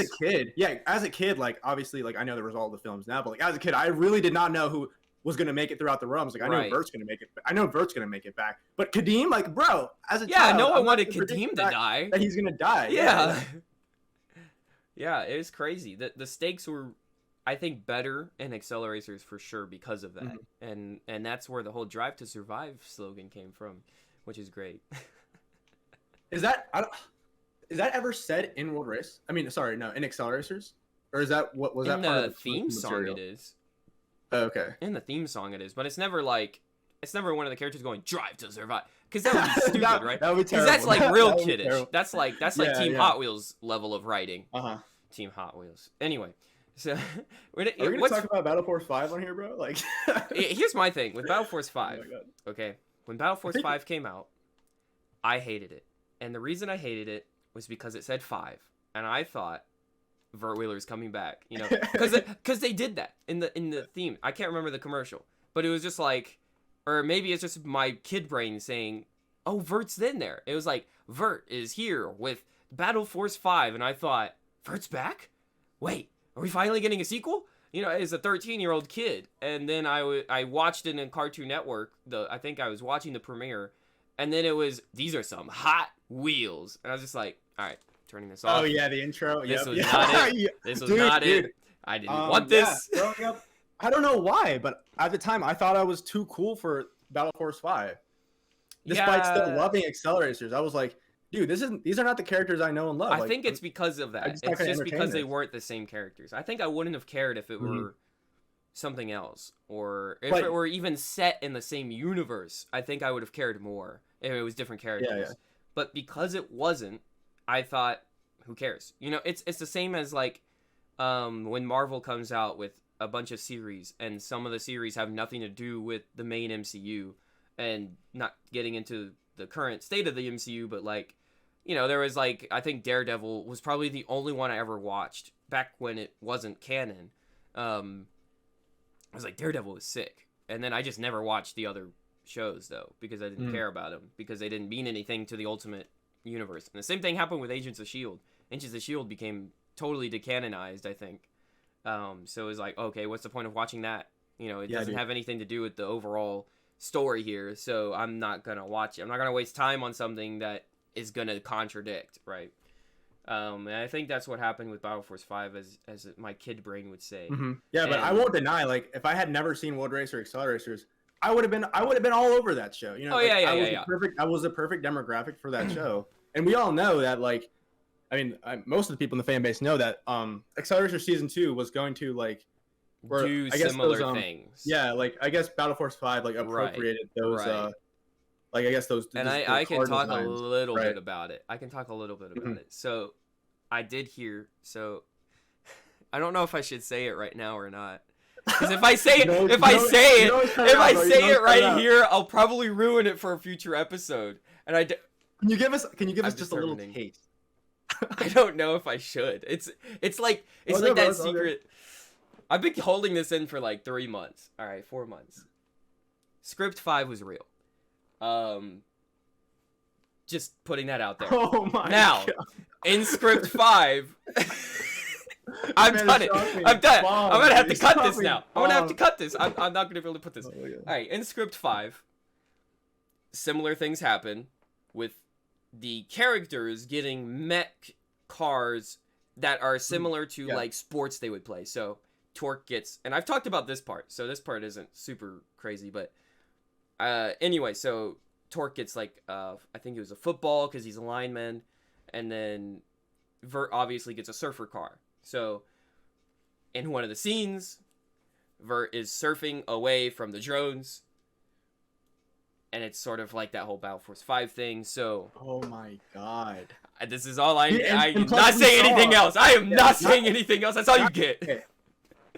as a kid, like obviously, like I know the result of the films now, but like as a kid, I really did not know who was gonna make it throughout the realms. Like I know Vert's gonna make it. I know Vert's gonna make it back, but Kadeem, like bro, as a child, no one wanted Kadeem to die. That he's gonna die. Yeah, it was crazy. The stakes were, I think, better in Acceleracers for sure because of that, and that's where the whole "Drive to Survive" slogan came from, which is great. Is that ever said in World Race? I mean, sorry, no, in Acceleracers? Or is that what was In that part of the the theme song material? it is. Oh, okay. In the theme song it is, but it's never like it's never one of the characters going drive to survive, because that would be stupid, right? That would be Because terrible. that's like real That would be kiddish. terrible. That's like Yeah, Team yeah. Hot Wheels level of writing. Uh-huh. Team Hot Wheels. Anyway, so Are we gonna talk about Battle Force 5 on here, bro? Like, here's my thing with Battle Force 5. Oh my God. Okay, when Battle Force 5 came out, I hated it, and the reason I hated it was because it said 5, and I thought Vert Wheeler's coming back, you know, because they did that in the theme. I can't remember the commercial, but it was just like, or maybe it's just my kid brain saying, "Oh, Vert's in there." It was like Vert is here with Battle Force 5, and I thought, Vert's back? Wait, are we finally getting a sequel? You know, as a 13-year-old kid, and then I watched it in Cartoon Network. I think I was watching the premiere, and then it was, these are some Hot Wheels, and I was just like, all right, turning this off. Oh yeah, the intro. This Yep. was Yeah. not it. This was not it. I didn't want this. Yeah, growing up, I don't know why, but at the time I thought I was too cool for Battle Force 5. Despite still loving Acceleracers, I was like, dude, these are not the characters I know and love. I think it's because of that. It's It's just because they this. weren't the same characters. I think I wouldn't have cared if it were something else, or if But- it were even set in the same universe. I think I would have cared more if it was different characters. Yeah. But because it wasn't, I thought, who cares? You know, it's the same as like when Marvel comes out with a bunch of series, and some of the series have nothing to do with the main MCU, and not getting into the current state of the MCU, but like, you know, there was like, I think Daredevil was probably the only one I ever watched back when it wasn't canon. I was like, Daredevil was sick, and then I just never watched the other shows though, because I didn't care about them, because they didn't mean anything to the Ultimate Universe. And the same thing happened with Agents of S.H.I.E.L.D. Agents of S.H.I.E.L.D. became totally decanonized, I think. So it was like, okay, what's the point of watching that? You know, it doesn't have anything to do with the overall story here, so I'm not gonna watch it. I'm not gonna waste time on something that is gonna contradict, right? And I think that's what happened with Battle Force 5, as my kid brain would say. Yeah, but I won't deny, like, if I had never seen World Racer Acceleracers, I would have been all over that show. You know, I was a perfect demographic for that show, and we all know that. Like, I mean, most of the people in the fan base know that Acceleracers Season 2 was going to like do similar things. Yeah, like I guess Battle Force 5 like appropriated those. Like I guess those. And I can talk a little bit about it. I can talk a little bit about it. So, I did hear. So, I don't know if I should say it right now or not. Because if I say it, if I say it right here, I'll probably ruin it for a future episode. And Can you give us just a little taste? I don't know if I should. It's like that secret. I've been holding this in for like 3 months. All right, 4 months. Script 5 was real. Just putting that out there. Oh my God. In Script 5. I'm done. I'm gonna have to cut this now. I'm gonna have to cut this. I'm not gonna be able to put this. All right, in Script 5, similar things happen with the characters getting mech cars that are similar to like sports they would play. So Torque gets, and I've talked about this part, so this part isn't super crazy, but anyway, so Torque gets like I think it was a football because he's a lineman, and then Vert obviously gets a surfer car. So, in one of the scenes, Vert is surfing away from the drones, and it's sort of like that whole Battle Force 5 thing. So, oh my God, this is all I'm not saying anything else. I am not saying anything else. That's all you get. Okay.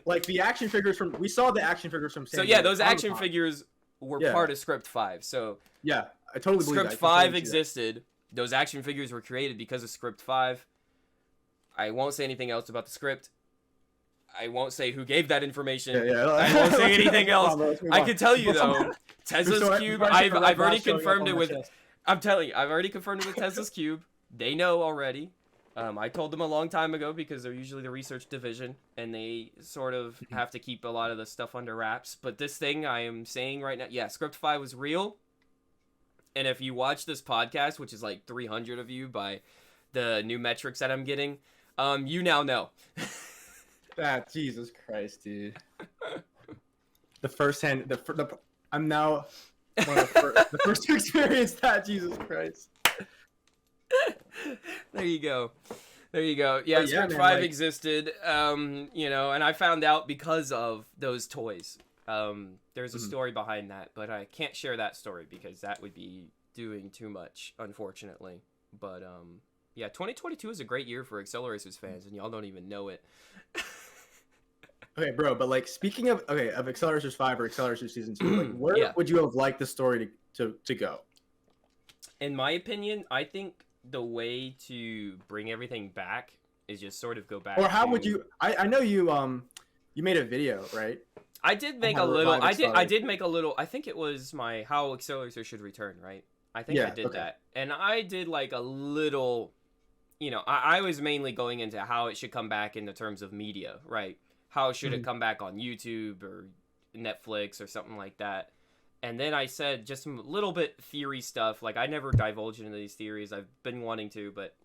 Like the action figures we saw the action figures from. So yeah, those action figures were part of Script 5. So yeah, I totally believe Script 5 existed. Those action figures were created because of Script 5. I won't say anything else about the script. I won't say who gave that information. I won't say anything else. I can tell you though, Tezla's cube. I've already confirmed it with. I'm telling you, I've already confirmed it with Tezla's cube. They know already. I told them a long time ago because they're usually the research division and they sort of have to keep a lot of the stuff under wraps. But this thing I am saying right now, yeah, Script 5 was real. And if you watch this podcast, which is like 300 of you by the new metrics that I'm getting, you now know. Jesus Christ, dude. The first hand, I'm now one of the first to experience that. Jesus Christ. There you go. There you go. Yeah, But yeah, Sprint man, 5 like- existed, you know, and I found out because of those toys. There's a story behind that, but I can't share that story because that would be doing too much, unfortunately. But, yeah, 2022 is a great year for Acceleracers fans, and y'all don't even know it. Okay, bro, but like speaking of Acceleracers 5 or Acceleracers Season 2, like where Yeah. would you have liked the story to go? In my opinion, I think the way to bring everything back is just sort of go back. Or how to... would you? I know you made a video, right? I did make a little. I did make a little. I think it was my How Acceleracers Should Return, right? I think I did that, and I did like a little. You know, I was mainly going into how it should come back in the terms of media, right? How should it come back on YouTube or Netflix or something like that? And then I said just some little bit theory stuff. Like, I never divulged into these theories. I've been wanting to, but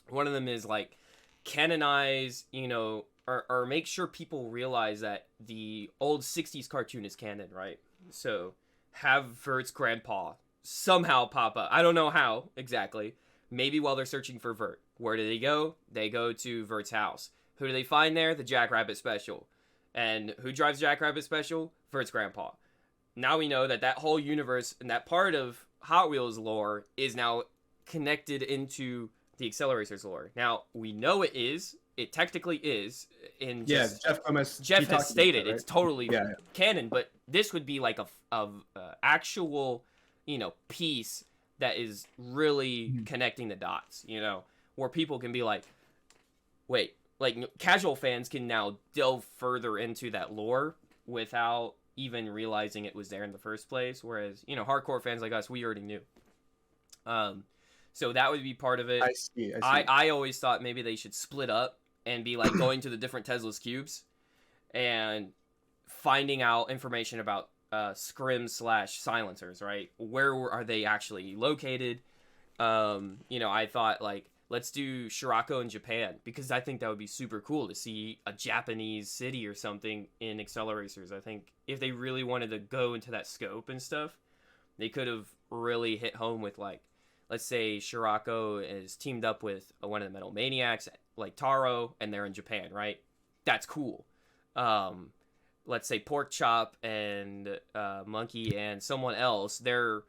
one of them is, like, canonize, you know, or make sure people realize that the old 60s cartoon is canon, right? So have Vert's grandpa somehow pop up. I don't know how exactly. Maybe while they're searching for Vert. Where do they go? They go to Vert's house. Who do they find there? The Jackrabbit Special. And who drives Jackrabbit Special? Vert's grandpa. Now we know that that whole universe and that part of Hot Wheels lore is now connected into the Acceleracers lore. Now, we know it is. It technically is. In just, Jeff has stated it's totally canon, but this would be like a actual, you know, piece that is really connecting the dots, you know, where people can be like, wait, like casual fans can now delve further into that lore without even realizing it was there in the first place, whereas, you know, hardcore fans like us, we already knew. So that would be part of it. I see. I always thought maybe they should split up and be like going to the different Tesla's cubes and finding out information about scrim/silencers, right? Where are they actually located? You know, I thought like, let's do Shirako in Japan, because I think that would be super cool to see a Japanese city or something in Acceleracers. I think if they really wanted to go into that scope and stuff, they could have really hit home with, like, let's say Shirako is teamed up with one of the Metal Maniacs, like Taro, and they're in Japan, right? That's cool. Let's say Pork Chop and Monkey and someone else, they're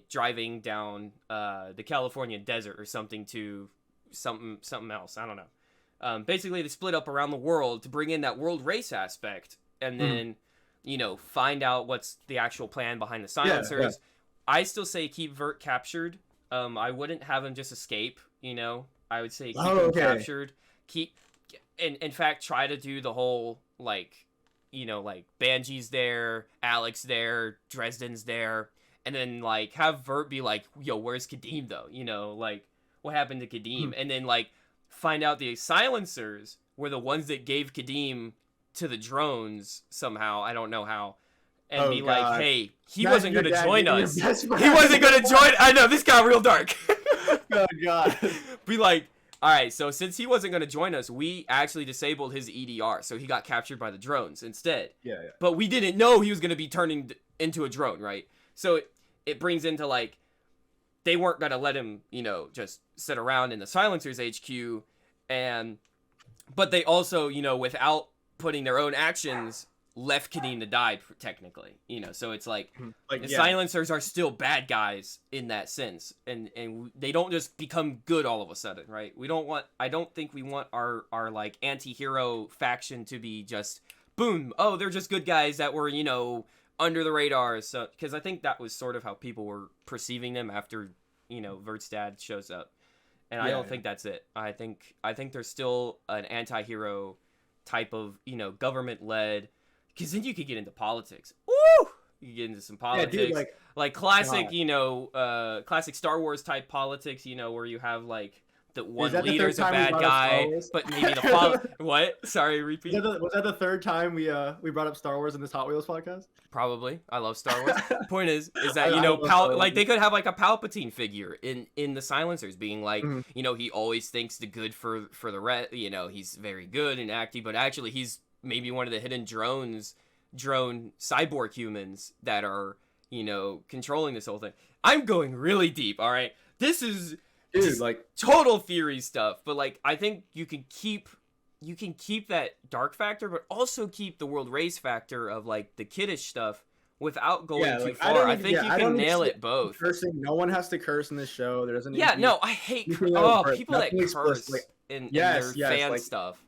driving down the California desert or something to something else. I don't know. Basically, they split up around the world to bring in that world race aspect, and then you know, find out what's the actual plan behind the silencers. Yeah. I still say keep Vert captured. I wouldn't have him just escape. You know, I would say keep him captured. In fact, try to do the whole like, you know, like Banji's there, Alex there, Dresden's there. And then, like, have Vert be like, yo, where's Kadeem, though? You know, like, what happened to Kadeem? And then, like, find out the silencers were the ones that gave Kadeem to the drones somehow. I don't know how. And be like, hey, he wasn't going to join us. He wasn't going to join. I know, this got real dark. Oh, God. Be like, all right, so since he wasn't going to join us, we actually disabled his EDR. So he got captured by the drones instead. Yeah. But we didn't know he was going to be turning into a drone, right? So it brings into, like, they weren't going to let him, you know, just sit around in the Silencers HQ. But they also, you know, without putting their own actions, left Kadeem to die, technically. You know, so it's like the Silencers are still bad guys in that sense. And they don't just become good all of a sudden, right? I don't think we want our like, anti-hero faction to be just, boom, oh, they're just good guys that were, you know, under the radar. So, because I think that was sort of how people were perceiving them after, you know, Vert's dad shows up. And I don't think that's it. I think there's still an anti-hero type of, you know, government-led, because then you could get into politics. Woo! You could get into some politics. Yeah, dude, like classic, you know, classic Star Wars type politics, you know, where you have, like, the one leader's a bad guy, but maybe the what? Sorry, repeat. Was that the third time we brought up Star Wars in this Hot Wheels podcast? Probably. I love Star Wars. Point is that, you know, like, they could have, like, a Palpatine figure in the Silencers being like, you know, he always thinks the good for the rest, you know, he's very good and active, but actually he's maybe one of the hidden drone cyborg humans that are, you know, controlling this whole thing. I'm going really deep, all right? This is dude, like total theory stuff. But like, I think you can keep that dark factor, but also keep the world race factor of like the kiddish stuff without going too far. I think you can nail it both. Cursing, no one has to curse in this show. There doesn't. Yeah, no, I hate people that curse in their fan stuff.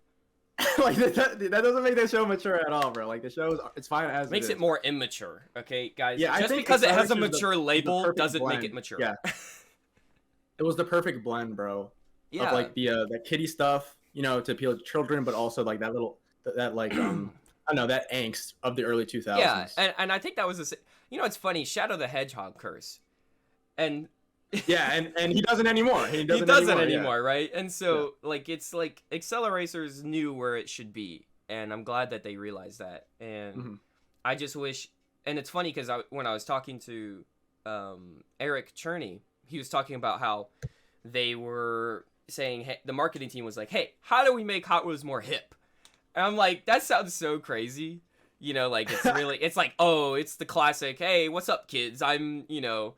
Like that doesn't make the show mature at all, bro. Like the show it's fine as makes it more immature. Okay, guys. Yeah, just because it has a mature label doesn't make it mature. Yeah. It was the perfect blend, bro. Yeah. Of like the kiddie stuff, you know, to appeal to children, but also like that little like I don't know, that angst of the early 2000s. Yeah, and I think that was you know, it's funny, Shadow the Hedgehog curse. And yeah, and he doesn't anymore. He doesn't anymore, right? And so like it's like Acceleracers knew where it should be, and I'm glad that they realized that. And I just wish, and it's funny because when I was talking to Eric Cherney, he was talking about how they were saying, hey, the marketing team was like, hey, how do we make Hot Wheels more hip? And I'm like, that sounds so crazy. You know, like it's really, it's like, oh, it's the classic, hey, what's up, kids? I'm, you know,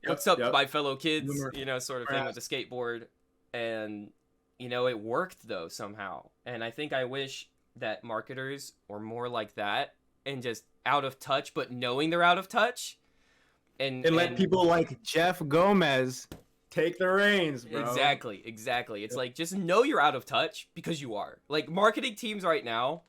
what's up, my fellow kids, you know, sort of thing with the skateboard. And, you know, it worked though somehow. And I think I wish that marketers were more like that and just out of touch, but knowing they're out of touch. And let people like Jeff Gomez take the reins, bro. Exactly. It's like, just know you're out of touch because you are. Like, marketing teams right now,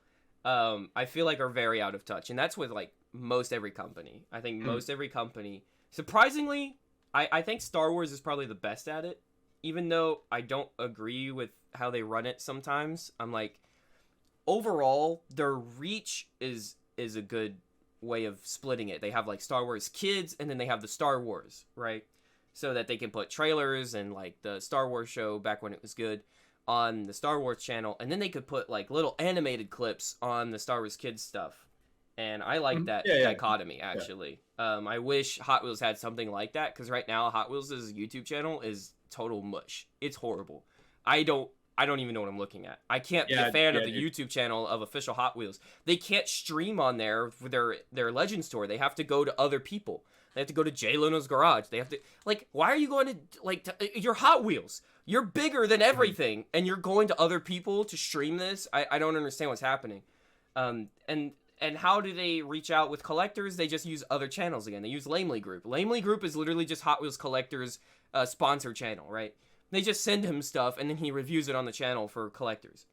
I feel like are very out of touch. And that's with, like, most every company. I think most every company, surprisingly, I think Star Wars is probably the best at it. Even though I don't agree with how they run it sometimes. I'm like, overall, their reach is a good way of splitting it. They have like Star Wars Kids, and then they have the Star Wars, right? So that they can put trailers and like the Star Wars show back when it was good on the Star Wars channel, and then they could put like little animated clips on the Star Wars Kids stuff. And I like that dichotomy actually. I wish Hot Wheels had something like that, because right now Hot Wheels' YouTube channel is total mush. It's horrible. I don't even know what I'm looking at. I can't be a fan of the YouTube channel of official Hot Wheels. They can't stream on there for their Legends tour. They have to go to other people. They have to go to Jay Leno's garage. They have to, like, why are you going to, like, you're Hot Wheels. You're bigger than everything, and you're going to other people to stream this? I don't understand what's happening. And how do they reach out with collectors? They just use other channels again. They use Lamely Group. Lamely Group is literally just Hot Wheels collectors' sponsor channel, right? They just send him stuff, and then he reviews it on the channel for collectors.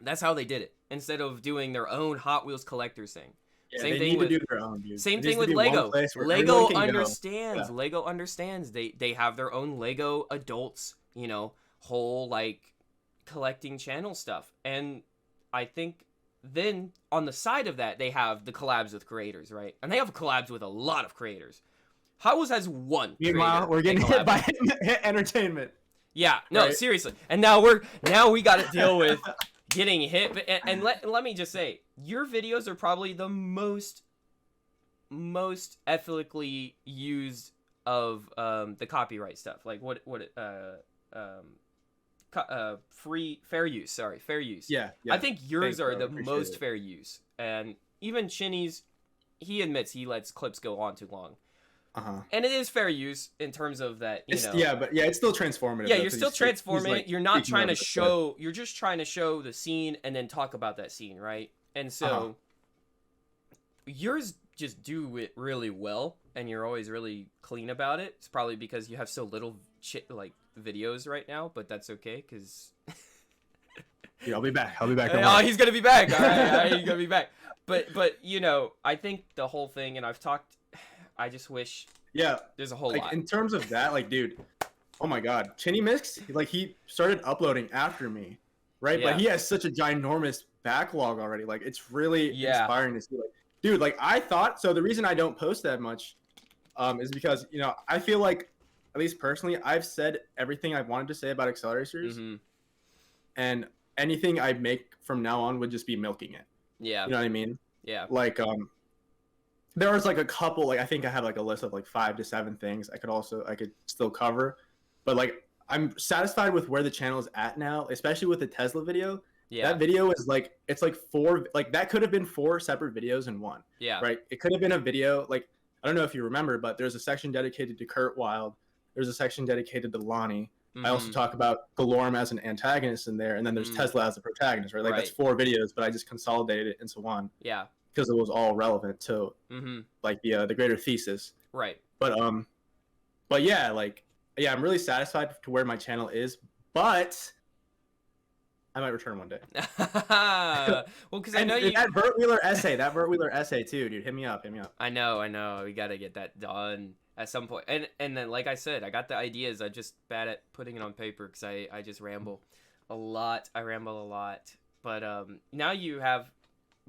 That's how they did it, instead of doing their own Hot Wheels collectors thing. Yeah, same thing with, to do their own, dude. Same thing with Lego. Lego understands. Yeah. Lego understands. They have their own Lego adults, you know, whole like collecting channel stuff. And I think then on the side of that, they have the collabs with creators, right? And they have collabs with a lot of creators. Hot Wheels has one. Meanwhile, we're getting hit by Hit Entertainment. Yeah, no, right? Seriously. And now we got to deal with getting hit. And let me just say, your videos are probably the most ethically used of the copyright stuff. Like fair use. Fair use. Yeah. I think yours are the most fair use. And even Chinny's, he admits he lets clips go on too long. And it is fair use in terms of that, you know. Yeah, but it's still transformative. Yeah, you're still transforming it. You're not trying to show. You're just trying to show the scene and then talk about that scene, right? And so yours just do it really well, and you're always really clean about it. It's probably because you have so little videos right now, but that's okay because. Yeah, I'll be back. Oh, he's gonna be back. All right, he's gonna be back. But you know, I think the whole thing, and I've talked. I just wish. Yeah, there's a whole lot. In terms of that, like, dude, oh my God, Chinny Mix, like, he started uploading after me, right? Yeah. But he has such a ginormous backlog already. Like, it's really inspiring to see. Like, dude, like, I thought so. The reason I don't post that much, is because, you know, I feel like, at least personally, I've said everything I wanted to say about Acceleracers, and anything I make from now on would just be milking it. Yeah, you know what I mean? Yeah, like there was like a couple, like I think I have like a list of like 5 to 7 things I could still cover, but like I'm satisfied with where the channel is at now, especially with the Tezla video. Yeah, that video is like, it's like 4, like that could have been 4 separate videos in one. Yeah, right. It could have been a video, like, I don't know if you remember, but there's a section dedicated to Kurt Wild. There's a section dedicated to Lonnie. I also talk about Galorm as an antagonist in there, and then there's Tezla as the protagonist, right? Like that's 4 videos, but I just consolidated it into one. Yeah. Because it was all relevant to like the greater thesis. Right. But yeah, like I'm really satisfied to where my channel is, but I might return one day. Well, because I know you that Vert Wheeler essay too, dude. Hit me up. I know. We gotta get that done at some point. And then, like I said, I got the ideas. I'm just bad at putting it on paper because I just ramble a lot. But now you have,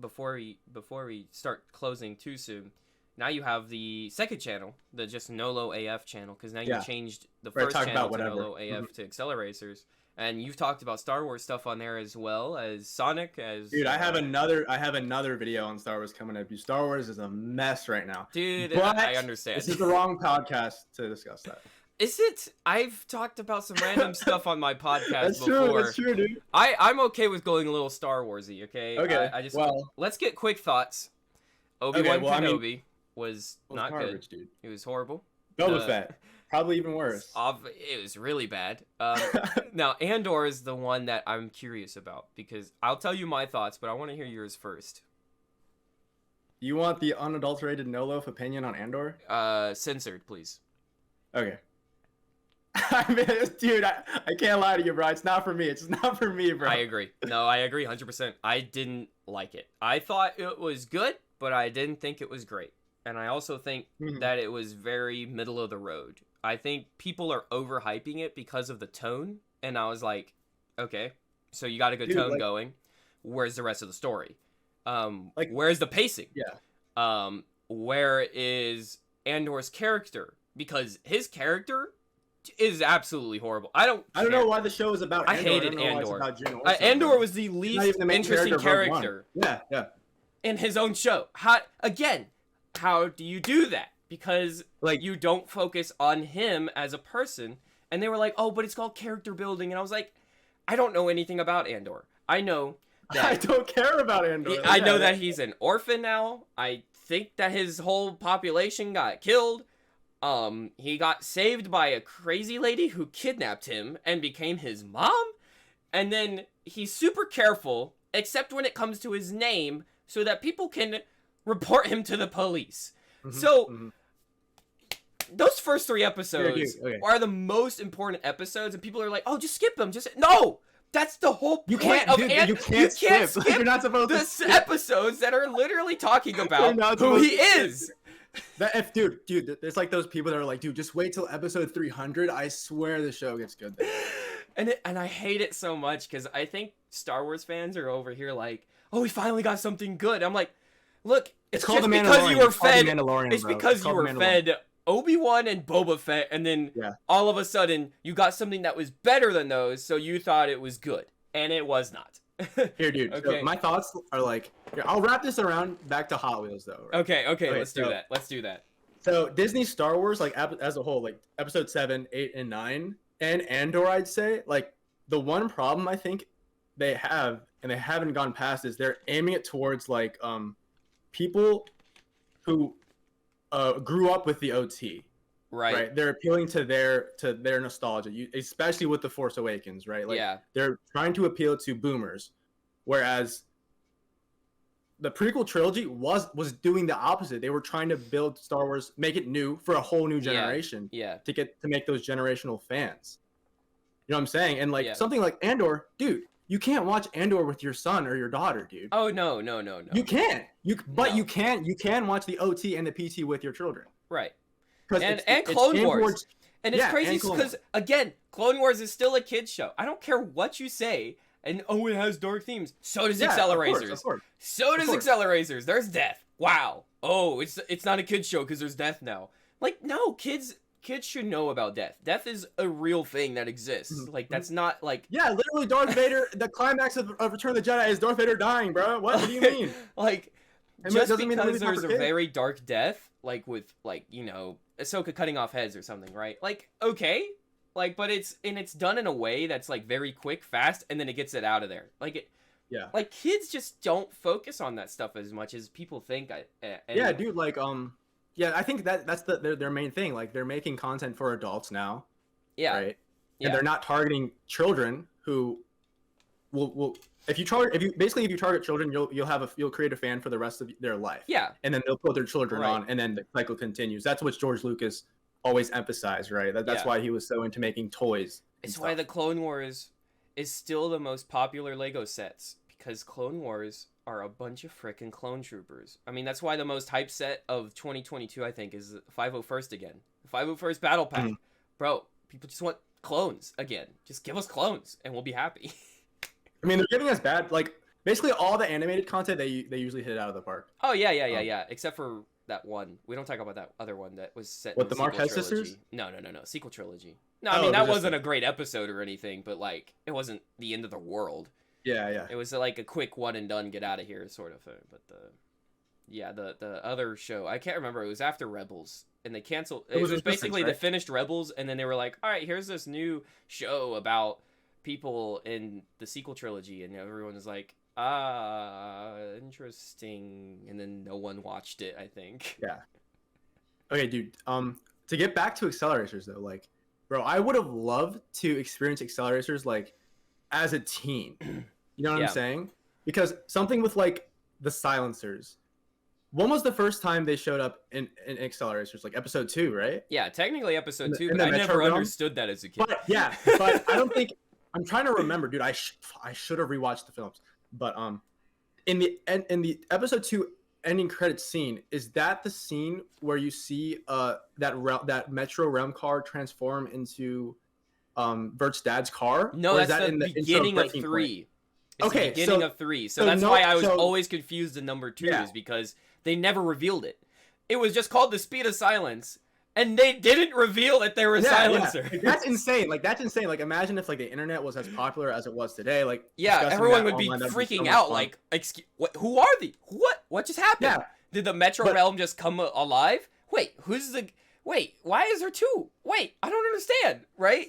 before we start closing too soon, now you have the second channel, the just Nolo AF channel, because now you changed the first channel to Nolo AF to Acceleracers. And you've talked about Star Wars stuff on there as well as Sonic. Dude, I have another video on Star Wars coming up. Star Wars is a mess right now. Dude, but I understand. This is the wrong podcast to discuss that. Is it? I've talked about some random stuff on my podcast before. That's true, dude. I'm okay with going a little Star Warsy, okay? Okay. Let's get quick thoughts. Obi-Wan Kenobi was not garbage, good. Dude. It was horrible. Boba Fett. Probably even worse. It was really bad. Now, Andor is the one that I'm curious about, because I'll tell you my thoughts, but I want to hear yours first. You want the unadulterated Nolof opinion on Andor? Censored, please. Okay. I mean, dude, I can't lie to you, bro. It's not for me. It's not for me, bro. I agree. No, I agree 100%. I didn't like it. I thought it was good, but I didn't think it was great. And I also think that it was very middle of the road. I think people are overhyping it because of the tone. And I was like, okay, so you got a good tone going. Where's the rest of the story? Where's the pacing? Yeah. Where is Andor's character? Because his character is absolutely horrible. I don't know why the show is about Andor. I hated Andor. Andor was the least interesting character. Yeah. In his own show. How do you do that? Because you don't focus on him as a person. And they were like, oh, but it's called character building. And I was like, I don't know anything about Andor. I know that I don't care about Andor. I know that he's an orphan now. I think that his whole population got killed. He got saved by a crazy lady who kidnapped him and became his mom. And then he's super careful, except when it comes to his name, so that people can report him to the police. Those first 3 episodes are the most important episodes, and people are like, oh, just skip them. No! That's the whole point you can't skip. You're not supposed to skip episodes that are literally talking about who he is. Dude, there's like those people that are like, dude, just wait till episode 300. I swear the show gets good there. And I hate it so much because I think Star Wars fans are over here like, oh, we finally got something good. I'm like, look, it's just because you were fed. It's because you were fed Obi-Wan and Boba Fett, and then all of a sudden you got something that was better than those, so you thought it was good, and it was not. Here, dude. Okay. So my thoughts are like, I'll wrap this around back to Hot Wheels, though. Right? Okay. Let's do that. So Disney Star Wars, like as a whole, like episode 7, 8, and 9, and Andor, I'd say, like the one problem I think they have, and they haven't gone past, is they're aiming it towards like people who grew up with the OT. Right. They're appealing to their nostalgia, especially with The Force Awakens, right? Like they're trying to appeal to boomers, whereas the prequel trilogy was doing the opposite. They were trying to build Star Wars, make it new for a whole new generation. To make those generational fans. You know what I'm saying? And like something like Andor, dude, you can't watch Andor with your son or your daughter, dude. Oh no. You can't. You can watch the OT and the PT with your children. Right. And Clone Wars. And it's crazy because, again, Clone Wars is still a kid's show. I don't care what you say. And, it has dark themes. So does Acceleracers. Of course. So does Acceleracers. There's death. Wow. Oh, it's not a kid's show because there's death now. Like, no, kids should know about death. Death is a real thing that exists. Like, that's not, like... Yeah, literally, Darth Vader, the climax of Return of the Jedi is Darth Vader dying, bro. What do you mean? Like, just because there's a very dark death, like, with, like, Ahsoka cutting off heads or something, right? Like, okay, like, but it's done in a way that's like very quick, fast, and then it gets it out of there. Like like kids just don't focus on that stuff as much as people think. Yeah, dude, like I think that's their main thing. Like they're making content for adults now. Yeah. Right. Yeah. and they're not targeting children who will if you target children, you'll create a fan for the rest of their life. Yeah. And then they'll put their children Right. on, and then the cycle continues. That's what George Lucas always emphasized, right? That's Yeah. why he was so into making toys. It's why the Clone Wars is still the most popular Lego sets, because Clone Wars are a bunch of frickin' clone troopers. I mean, that's why the most hype set of 2022, I think, is 501st again. 501st Battle Pack. Bro, people just want clones again. Just give us clones, and we'll be happy. I mean, they're giving us basically all the animated content they usually hit out of the park. Oh, yeah. Except for that one. We don't talk about that other one that was set in the Marquez sisters? No. Sequel trilogy. No, I mean, that wasn't a great episode or anything, but, like, it wasn't the end of the world. Yeah. It was like a quick one and done, get out of here sort of thing. But the other show, I can't remember. It was after Rebels, and they canceled. It was basically right? They finished Rebels, and then they were like, all right, here's this new show about people in the sequel trilogy, and everyone was like, interesting, and then no one watched it, I think. Yeah. Okay, dude. To get back to Acceleracers though, like, bro, I would have loved to experience Acceleracers like as a teen. You know what I'm saying? Because something with like the silencers. When was the first time they showed up in Acceleracers? Like episode 2, right? Yeah, technically episode 2, but I never understood that as a kid. But I don't think I'm trying to remember, dude. I should have rewatched the films. But in the episode 2 ending credits scene, is that the scene where you see that Metro Realm car transform into Vert's dad's car? No, that's the beginning of 3. It's the beginning of 3. So that's why I was always confused in number 2 is because they never revealed it. It was just called the Speed of Silence, and they didn't reveal that there were silencers. Yeah. That's insane. Like, that's insane. Like, imagine if like the internet was as popular as it was today. Like, everyone would be freaking out. Like, excuse, who are they? What just happened? Yeah. Did the Metro Realm just come alive? Wait, why is there 2? Wait, I don't understand. Right?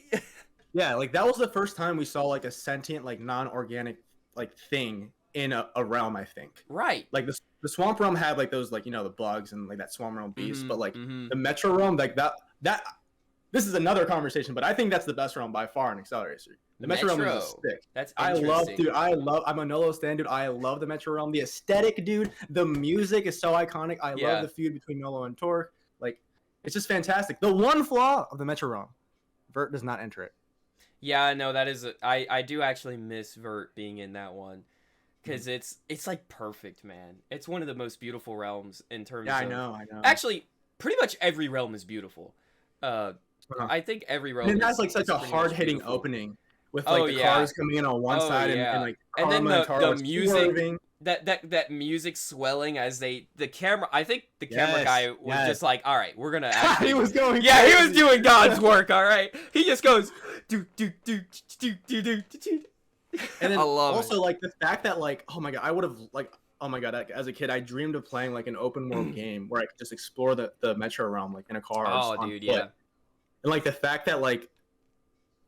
Yeah, like that was the first time we saw like a sentient, like non-organic, like thing in a realm. I think. Right. Like the Swamp Realm had like those, like, you know, the bugs and like that Swamp Realm beast, but like the Metro Realm, like that. This is another conversation, but I think that's the best realm by far in Accelerator. The Metro Realm is sick. That's interesting. I'm a Nolo stan, dude. I love the Metro Realm. The aesthetic, dude. The music is so iconic. I love the feud between Nolo and Torque. Like, it's just fantastic. The one flaw of the Metro Realm, Vert does not enter it. Yeah, no, that is. I do actually miss Vert being in that one, because it's like perfect, man. It's one of the most beautiful realms in terms. Yeah, I know. Actually, pretty much every realm is beautiful. I think every realm. And it has like such a hard-hitting opening with like the cars coming in on one side and like Karma and then Taro the music. That music swelling as the camera. I think the camera guy was just like, all right, we're gonna. Actually, he was going. Yeah, crazy. he was doing God's work. All right, he just goes do. And then also like the fact that like, oh my god, I would have like, oh my god, as a kid I dreamed of playing like an open world game where I could just explore the Metro realm like in a car. Oh, dude, yeah. And like the fact that like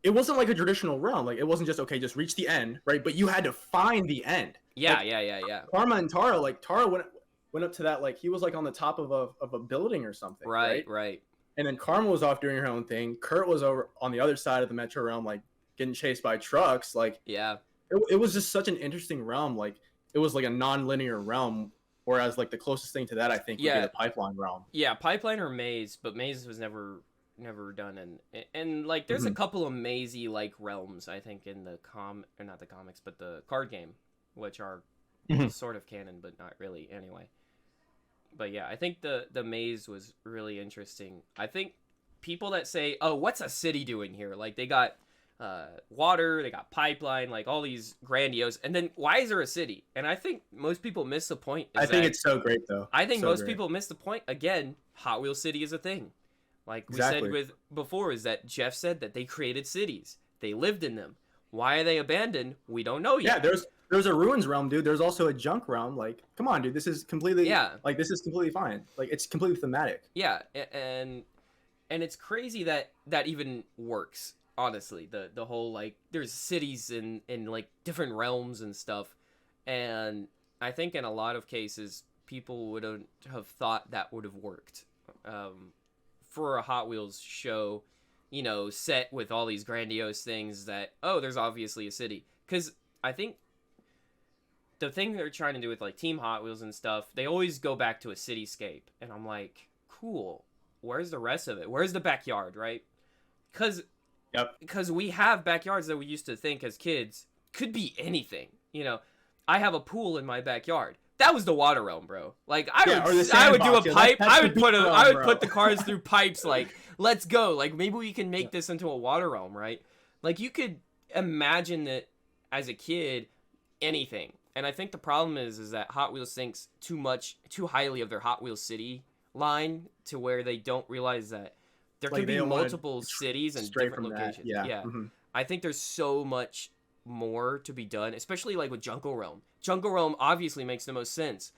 it wasn't like a traditional realm. Like it wasn't just just reach the end, right? But you had to find the end. Yeah, like, yeah. Karma and Taro, like Taro went up to that, like he was like on the top of a building or something. Right. And then Karma was off doing her own thing. Kurt was over on the other side of the Metro realm, like getting chased by trucks. Like it was just such an interesting realm. Like it was like a non-linear realm. Whereas like the closest thing to that I think would be the Pipeline realm. Yeah, Pipeline or Maze, but Maze was never done, and like there's a couple of mazy like realms I think in the not the comics but the card game, which are sort of canon but not really anyway. But yeah, I think the maze was really interesting. I think people that say, oh, what's a city doing here, like they got water, they got pipeline, like all these grandiose, and then why is there a city? And I think most people miss the point. I think it's so great though. I think most people miss the point. Again, Hot Wheels City is a thing. Like we said before, is that Jeff said that they created cities. They lived in them. Why are they abandoned? We don't know yet. Yeah, there's a ruins realm, dude. There's also a junk realm. Like, come on, dude. This is completely this is completely fine. Like, it's completely thematic. Yeah, and it's crazy that even works. Honestly, the whole like there's cities in like different realms and stuff, and I think in a lot of cases people wouldn't have thought that would have worked. For a Hot Wheels show you know, set with all these grandiose things that, oh, there's obviously a city. Because I think the thing they're trying to do with, like, Team Hot Wheels and stuff, they always go back to a cityscape. And I'm like, cool. Where's the rest of it? Where's the backyard, right? Because we have backyards that we used to think as kids could be anything. You know, I have a pool in my backyard. That was the water realm, bro. Like, I would do a pipe. I would put the cars through pipes. Like, let's go. Like, maybe we can make this into a water realm, right? Like, you could imagine that as a kid, anything. And I think the problem is that Hot Wheels thinks too highly of their Hot Wheels City line to where they don't realize that there could be multiple cities and different locations. Yeah. Mm-hmm. I think there's so much more to be done, especially like with Jungle Realm. Jungle Realm obviously makes the most sense.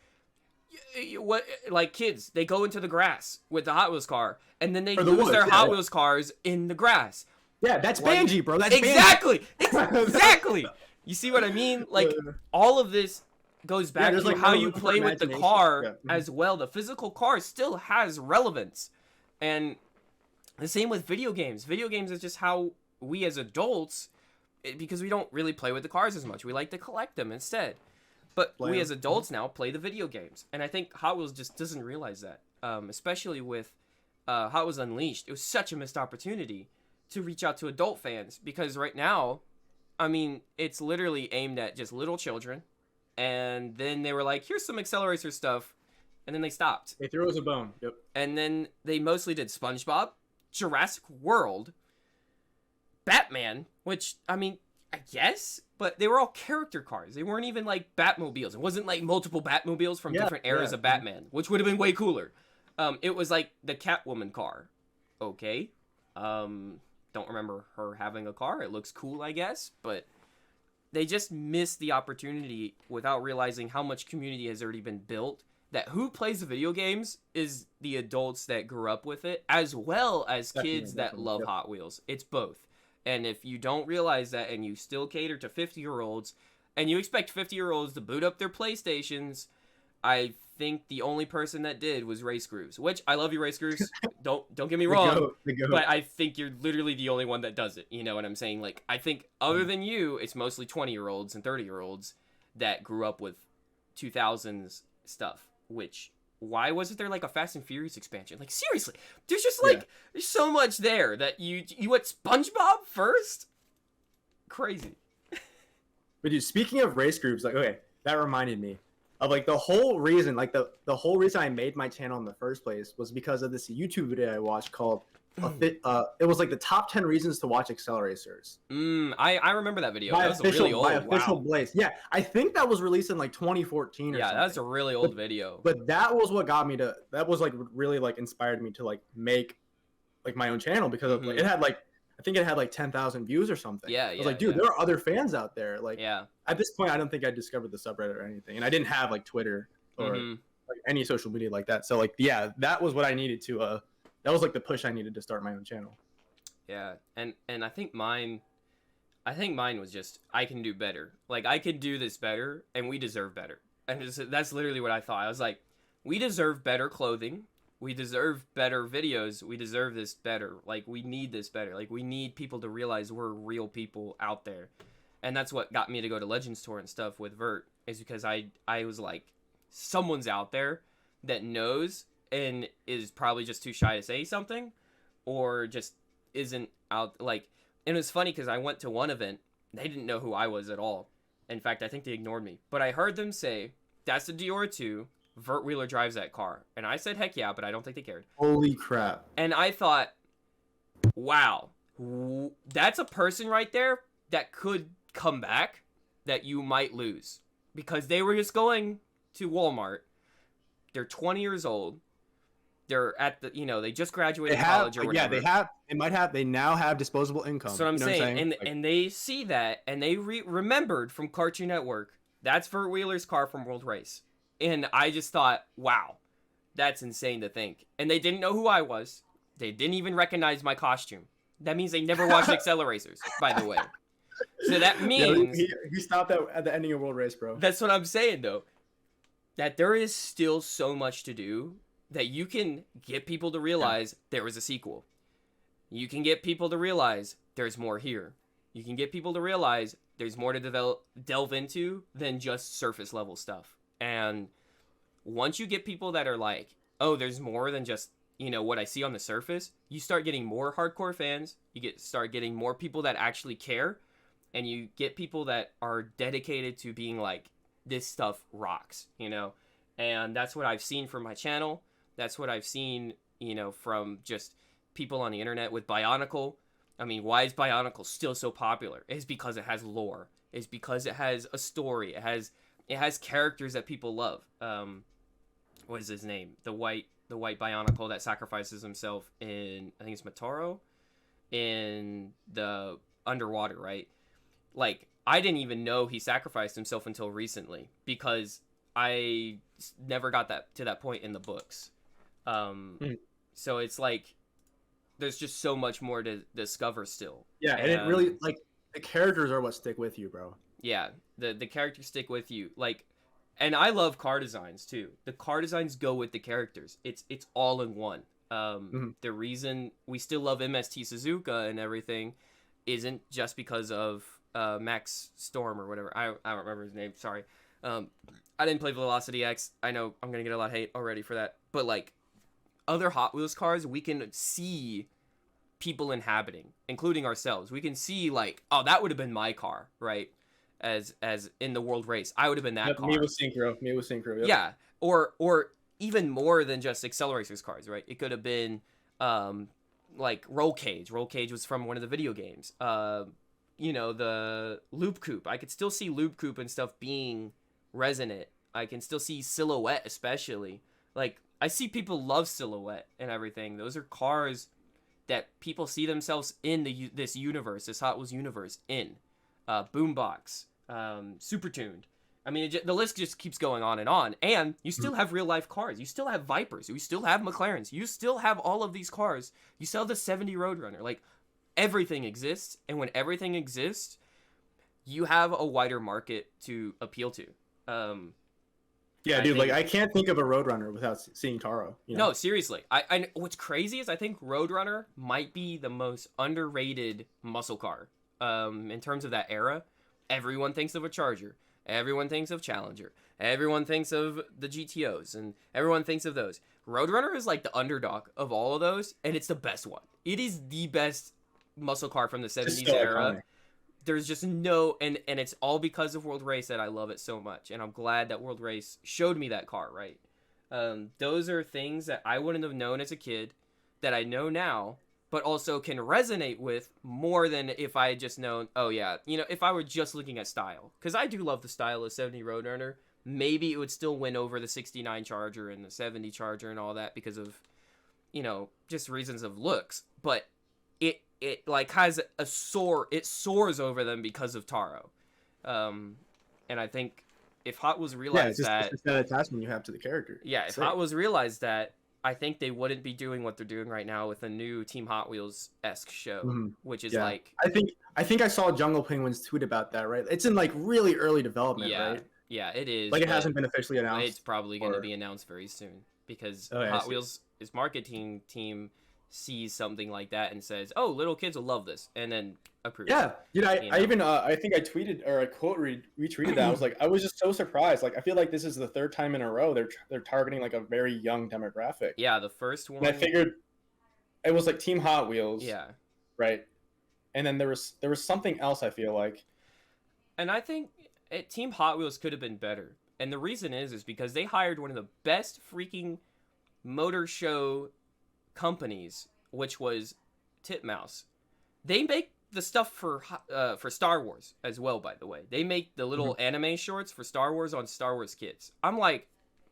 What, like, kids, they go into the grass with the Hot Wheels car, and then they lose their Hot Wheels cars in the grass. Yeah, that's Banji, bro. That's exactly. Exactly. You see what I mean? Like, all of this goes back to like how you play with the car as well. The physical car still has relevance. And the same with video games. Video games is just how we as adults, because we don't really play with the cars as much, we like to collect them instead. But we as adults now play the video games. And I think Hot Wheels just doesn't realize that. Especially with Hot Wheels Unleashed. It was such a missed opportunity to reach out to adult fans. Because right now, I mean, it's literally aimed at just little children. And then they were like, here's some Accelerator stuff. And then they stopped. They threw us a bone. Yep. And then they mostly did SpongeBob, Jurassic World, Batman, which, I mean, I guess, but they were all character cars. They weren't even like Batmobiles. It wasn't like multiple Batmobiles from different eras of Batman, which would have been way cooler. It was like the Catwoman car. Okay. Don't remember her having a car. It looks cool, I guess, but they just missed the opportunity without realizing how much community has already been built. That who plays the video games is the adults that grew up with it, as well as kids that love Hot Wheels. It's both. And if you don't realize that and you still cater to 50-year-olds, and you expect 50-year-olds to boot up their PlayStations, I think the only person that did was Ray Screws, which I love you, Ray Screws. Don't get me wrong, but I think you're literally the only one that does it. You know what I'm saying? Like, I think other than you, it's mostly 20-year-olds and 30-year-olds that grew up with 2000s stuff, which... Why wasn't there like a Fast and Furious expansion? Like, seriously, there's just like there's so much there that you went SpongeBob first? Crazy. But dude, speaking of race groups, like, okay, that reminded me of like the whole reason, like the whole reason I made my channel in the first place was because of this YouTube video I watched called it was like the top 10 reasons to watch Acceleracers. I remember that video. That was really old. My official Blaze. Yeah, I think that was released in like 2014 or something. Yeah, that's a really old video. But that was what got me to, that was like really like inspired me to like make like my own channel because of, like, it had like, I think it had like 10,000 views or something. Yeah, I was like, dude, there are other fans out there. Like, yeah. At this point, I don't think I discovered the subreddit or anything. And I didn't have like Twitter or like any social media like that. So like, yeah, that was what I needed to, that was like the push I needed to start my own channel. Yeah, and I think mine was just, I can do better. Like, I can do this better, and we deserve better. And that's literally what I thought. I was like, we deserve better clothing. We deserve better videos. We deserve this better. Like, we need this better. Like, we need people to realize we're real people out there. And that's what got me to go to Legends Tour and stuff with Vert, is because I was like, someone's out there that knows and is probably just too shy to say something, or just isn't out. Like, and it was funny because I went to one event, they didn't know who I was at all. In fact, I think they ignored me, but I heard them say, that's the Dior 2, Vert Wheeler drives that car. And I said, heck yeah, but I don't think they cared. Holy crap. And I thought, wow, that's a person right there that could come back that you might lose, because they were just going to Walmart. They're 20 years old. They're at the, they just graduated college or whatever. Yeah, they now have disposable income. That's what I'm saying. And they see that, and they remembered from Cartoon Network, that's Vert Wheeler's car from World Race. And I just thought, wow, that's insane to think. And they didn't know who I was. They didn't even recognize my costume. That means they never watched Acceleracers, by the way. So that means... he stopped at the ending of World Race, bro. That's what I'm saying, though. That there is still so much to do that you can get people to realize there was a sequel. you can get people to realize there's more here. You can get people to realize there's more to delve into than just surface level stuff. And once you get people that are like, oh, there's more than just, you know, what I see on the surface, you start getting more hardcore fans, start getting more people that actually care, and you get people that are dedicated to being like, this stuff rocks, you know? And that's what I've seen from my channel. That's what I've seen, you know, from just people on the internet with Bionicle. I mean, why is Bionicle still so popular? It's because it has lore. It's because it has a story. It has characters that people love. What is his name? The white Bionicle that sacrifices himself in, I think it's Mataro, in the underwater, right? Like, I didn't even know he sacrificed himself until recently, because I never got to that point in the books. So it's like, there's just so much more to discover still. Yeah, and it really, like, the characters are what stick with you, bro. Yeah, the characters stick with you. Like, and I love car designs too. The car designs go with the characters. It's all in one. The reason we still love MST Suzuka and everything isn't just because of Max Storm or whatever. I don't remember his name. Sorry. I didn't play Velocity X. I know I'm gonna get a lot of hate already for that. But like other Hot Wheels cars, we can see people inhabiting, including ourselves. We can see like, oh, that would have been my car, right? As in the World Race, I would have been that car. Me with Synchro. Yep. Yeah, or even more than just Acceleracers cars, right? It could have been like Roll Cage. Roll Cage was from one of the video games. You know, the Loop Coupe. I could still see Loop Coupe and stuff being resonant. I can still see Silhouette, especially. Like, I see people love Silhouette and everything. Those are cars that people see themselves in this universe, this Hot Wheels universe, in. Boombox, Super Tuned. I mean, the list just keeps going on. And you still have real life cars. You still have Vipers. You still have McLarens. You still have all of these cars. You sell the 70 Roadrunner. Like, everything exists. And when everything exists, you have a wider market to appeal to. Yeah, dude, like, I can't think of a Roadrunner without seeing Taro. You know? No, seriously. I what's crazy is I think Roadrunner might be the most underrated muscle car. In terms of that era. Everyone thinks of a Charger. Everyone thinks of Challenger. Everyone thinks of the GTOs. And everyone thinks of those. Roadrunner is like the underdog of all of those. And it's the best one. It is the best muscle car from the 70s era. Iconic. There's just no... And it's all because of World Race that I love it so much. And I'm glad that World Race showed me that car, right? Those are things that I wouldn't have known as a kid. That I know now. But also can resonate with more than if I had just known, oh yeah, you know, if I were just looking at style. Because I do love the style of 70 Roadrunner. Maybe it would still win over the 69 Charger and the 70 Charger and all that because of, you know, just reasons of looks. But it like has it soars over them because of Taro. And I think if Hot Wheels realized it's that attachment you have to the character. Yeah, if Hot Wheels realized that, I think they wouldn't be doing what they're doing right now with a new Team Hot Wheels-esque show, which is like... I think I saw Jungle Penguin's tweet about that, right? It's in like really early development, right? Yeah, it is. Like it hasn't been officially announced. It's probably going to be announced very soon because Hot Wheels' marketing team sees something like that and says, "Oh, little kids will love this," and then approves. Yeah, dude, I even I think I tweeted or I quote retweeted that. I was like, I was just so surprised. Like, I feel like this is the third time in a row they're targeting like a very young demographic. Yeah, the first one. And I figured it was like Team Hot Wheels. Yeah. Right. And then there was something else. I feel like. And I think Team Hot Wheels could have been better, and the reason is because they hired one of the best freaking motor show companies, which was Titmouse. They make the stuff for Star Wars as well, by the way. They make the little anime shorts for Star Wars on Star Wars Kids. I'm like,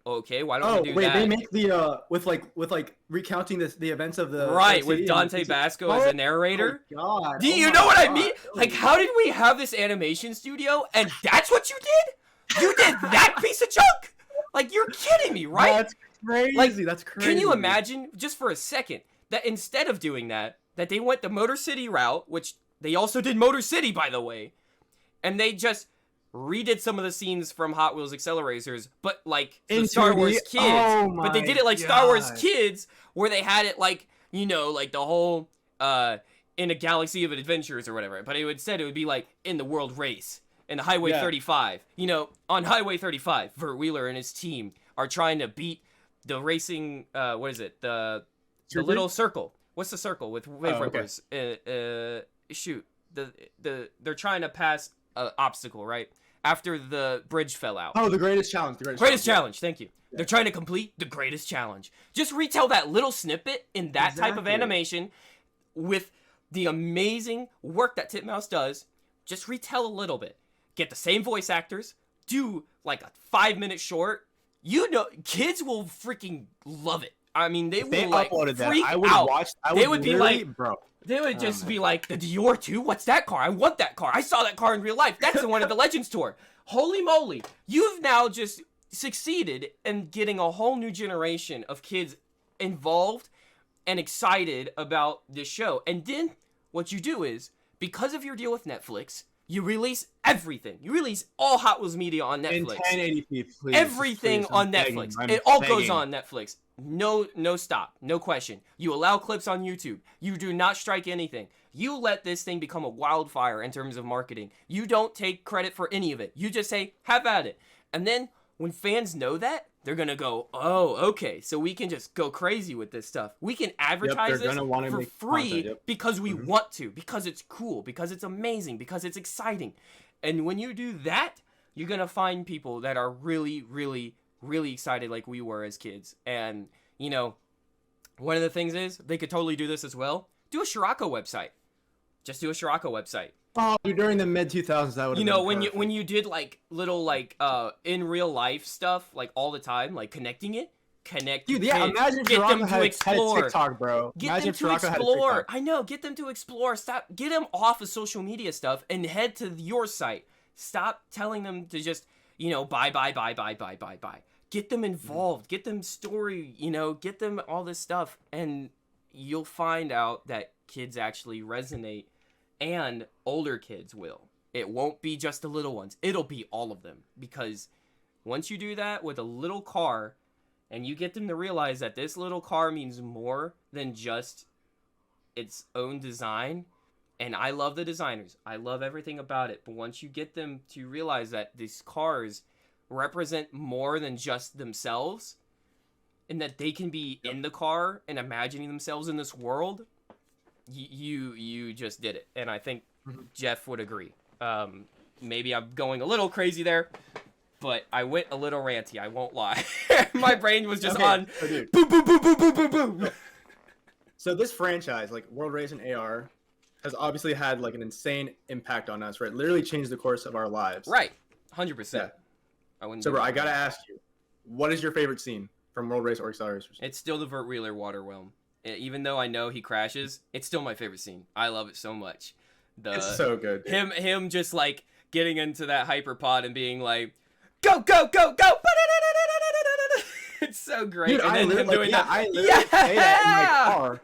okay, why don't we do that? They make the with like recounting the events of the with Dante Basco as a narrator. Oh God. Do you know what I mean? Like, how did we have this animation studio and that's what you did? You did that piece of junk? Like, you're kidding me, right? That's crazy. Like, that's crazy. Can you imagine, just for a second, that instead of doing that they went the Motor City route, which they also did Motor City, by the way, and they just redid some of the scenes from Hot Wheels Acceleracers, but like the Star Wars Kids. But they did it like Star Wars Kids, where they had it like, you know, like the whole in a galaxy of adventures or whatever, but instead it would be like in the world race, in the Highway 35. You know, on Highway 35, Vert Wheeler and his team are trying to beat the racing, what is it? The little circle. What's the circle with wave rippers? Shoot. They're trying to pass an obstacle, right? After the bridge fell out. Oh, the greatest challenge. Greatest challenge. Thank you. Yeah. They're trying to complete the greatest challenge. Just retell that little snippet in that type of animation with the amazing work that Titmouse does. Just retell a little bit. Get the same voice actors. Do like a 5-minute short. You know, kids will freaking love it. I mean, they will like freak out. They would be like, bro. They would just be like, the Dior 2? What's that car? I want that car. I saw that car in real life. That's the one at the Legends Tour. Holy moly. You've now just succeeded in getting a whole new generation of kids involved and excited about this show. And then what you do is, because of your deal with Netflix, you release everything. You release all Hot Wheels media on Netflix. In 1080p, please. Everything on Netflix. It all goes on Netflix. No stop. No question. You allow clips on YouTube. You do not strike anything. You let this thing become a wildfire in terms of marketing. You don't take credit for any of it. You just say, have at it. And then when fans know that, they're going to go, oh, okay, so we can just go crazy with this stuff. We can advertise this for free because we want to, because it's cool, because it's amazing, because it's exciting. And when you do that, you're going to find people that are really, really, really excited like we were as kids. And, you know, one of the things is, they could totally do this as well. Do a Scirocco website. Just do a Scirocco website. Oh, during the mid 2000s, that would have been when you did like little like in real life stuff like all the time, like connecting it, dude. Yeah, imagine if Scirocco had a TikTok, bro. Get them to explore. I know, get them to explore. Stop, get them off of social media stuff and head to your site. Stop telling them to just buy. Get them involved. Get them story. Get them all this stuff, and you'll find out that kids actually resonate. And older kids will. It won't be just the little ones. It'll be all of them. Because once you do that with a little car, and you get them to realize that this little car means more than just its own design. And I love the designers. I love everything about it. But once you get them to realize that these cars represent more than just themselves, and that they can be in the car and imagining themselves in this world, you just did it. And I think Jeff would agree. Maybe I'm going a little crazy there, but I went a little ranty, I won't lie. My brain was just on boom, boom, boom, boom, boom, boom, boom. So this franchise, like World Race and AR, has obviously had like an insane impact on us, right? Literally changed the course of our lives. Right. 100%. Yeah. So bro, I gotta ask you, what is your favorite scene from World Race or Acceleracers? It's still the Vert Wheeler water whelm. Even though I know he crashes, it's still my favorite scene. I love it so much. It's so good. Dude. Him just like getting into that hyperpod and being like, go, go, go, go. It's so great. Dude, and then him doing that. I literally say that in my car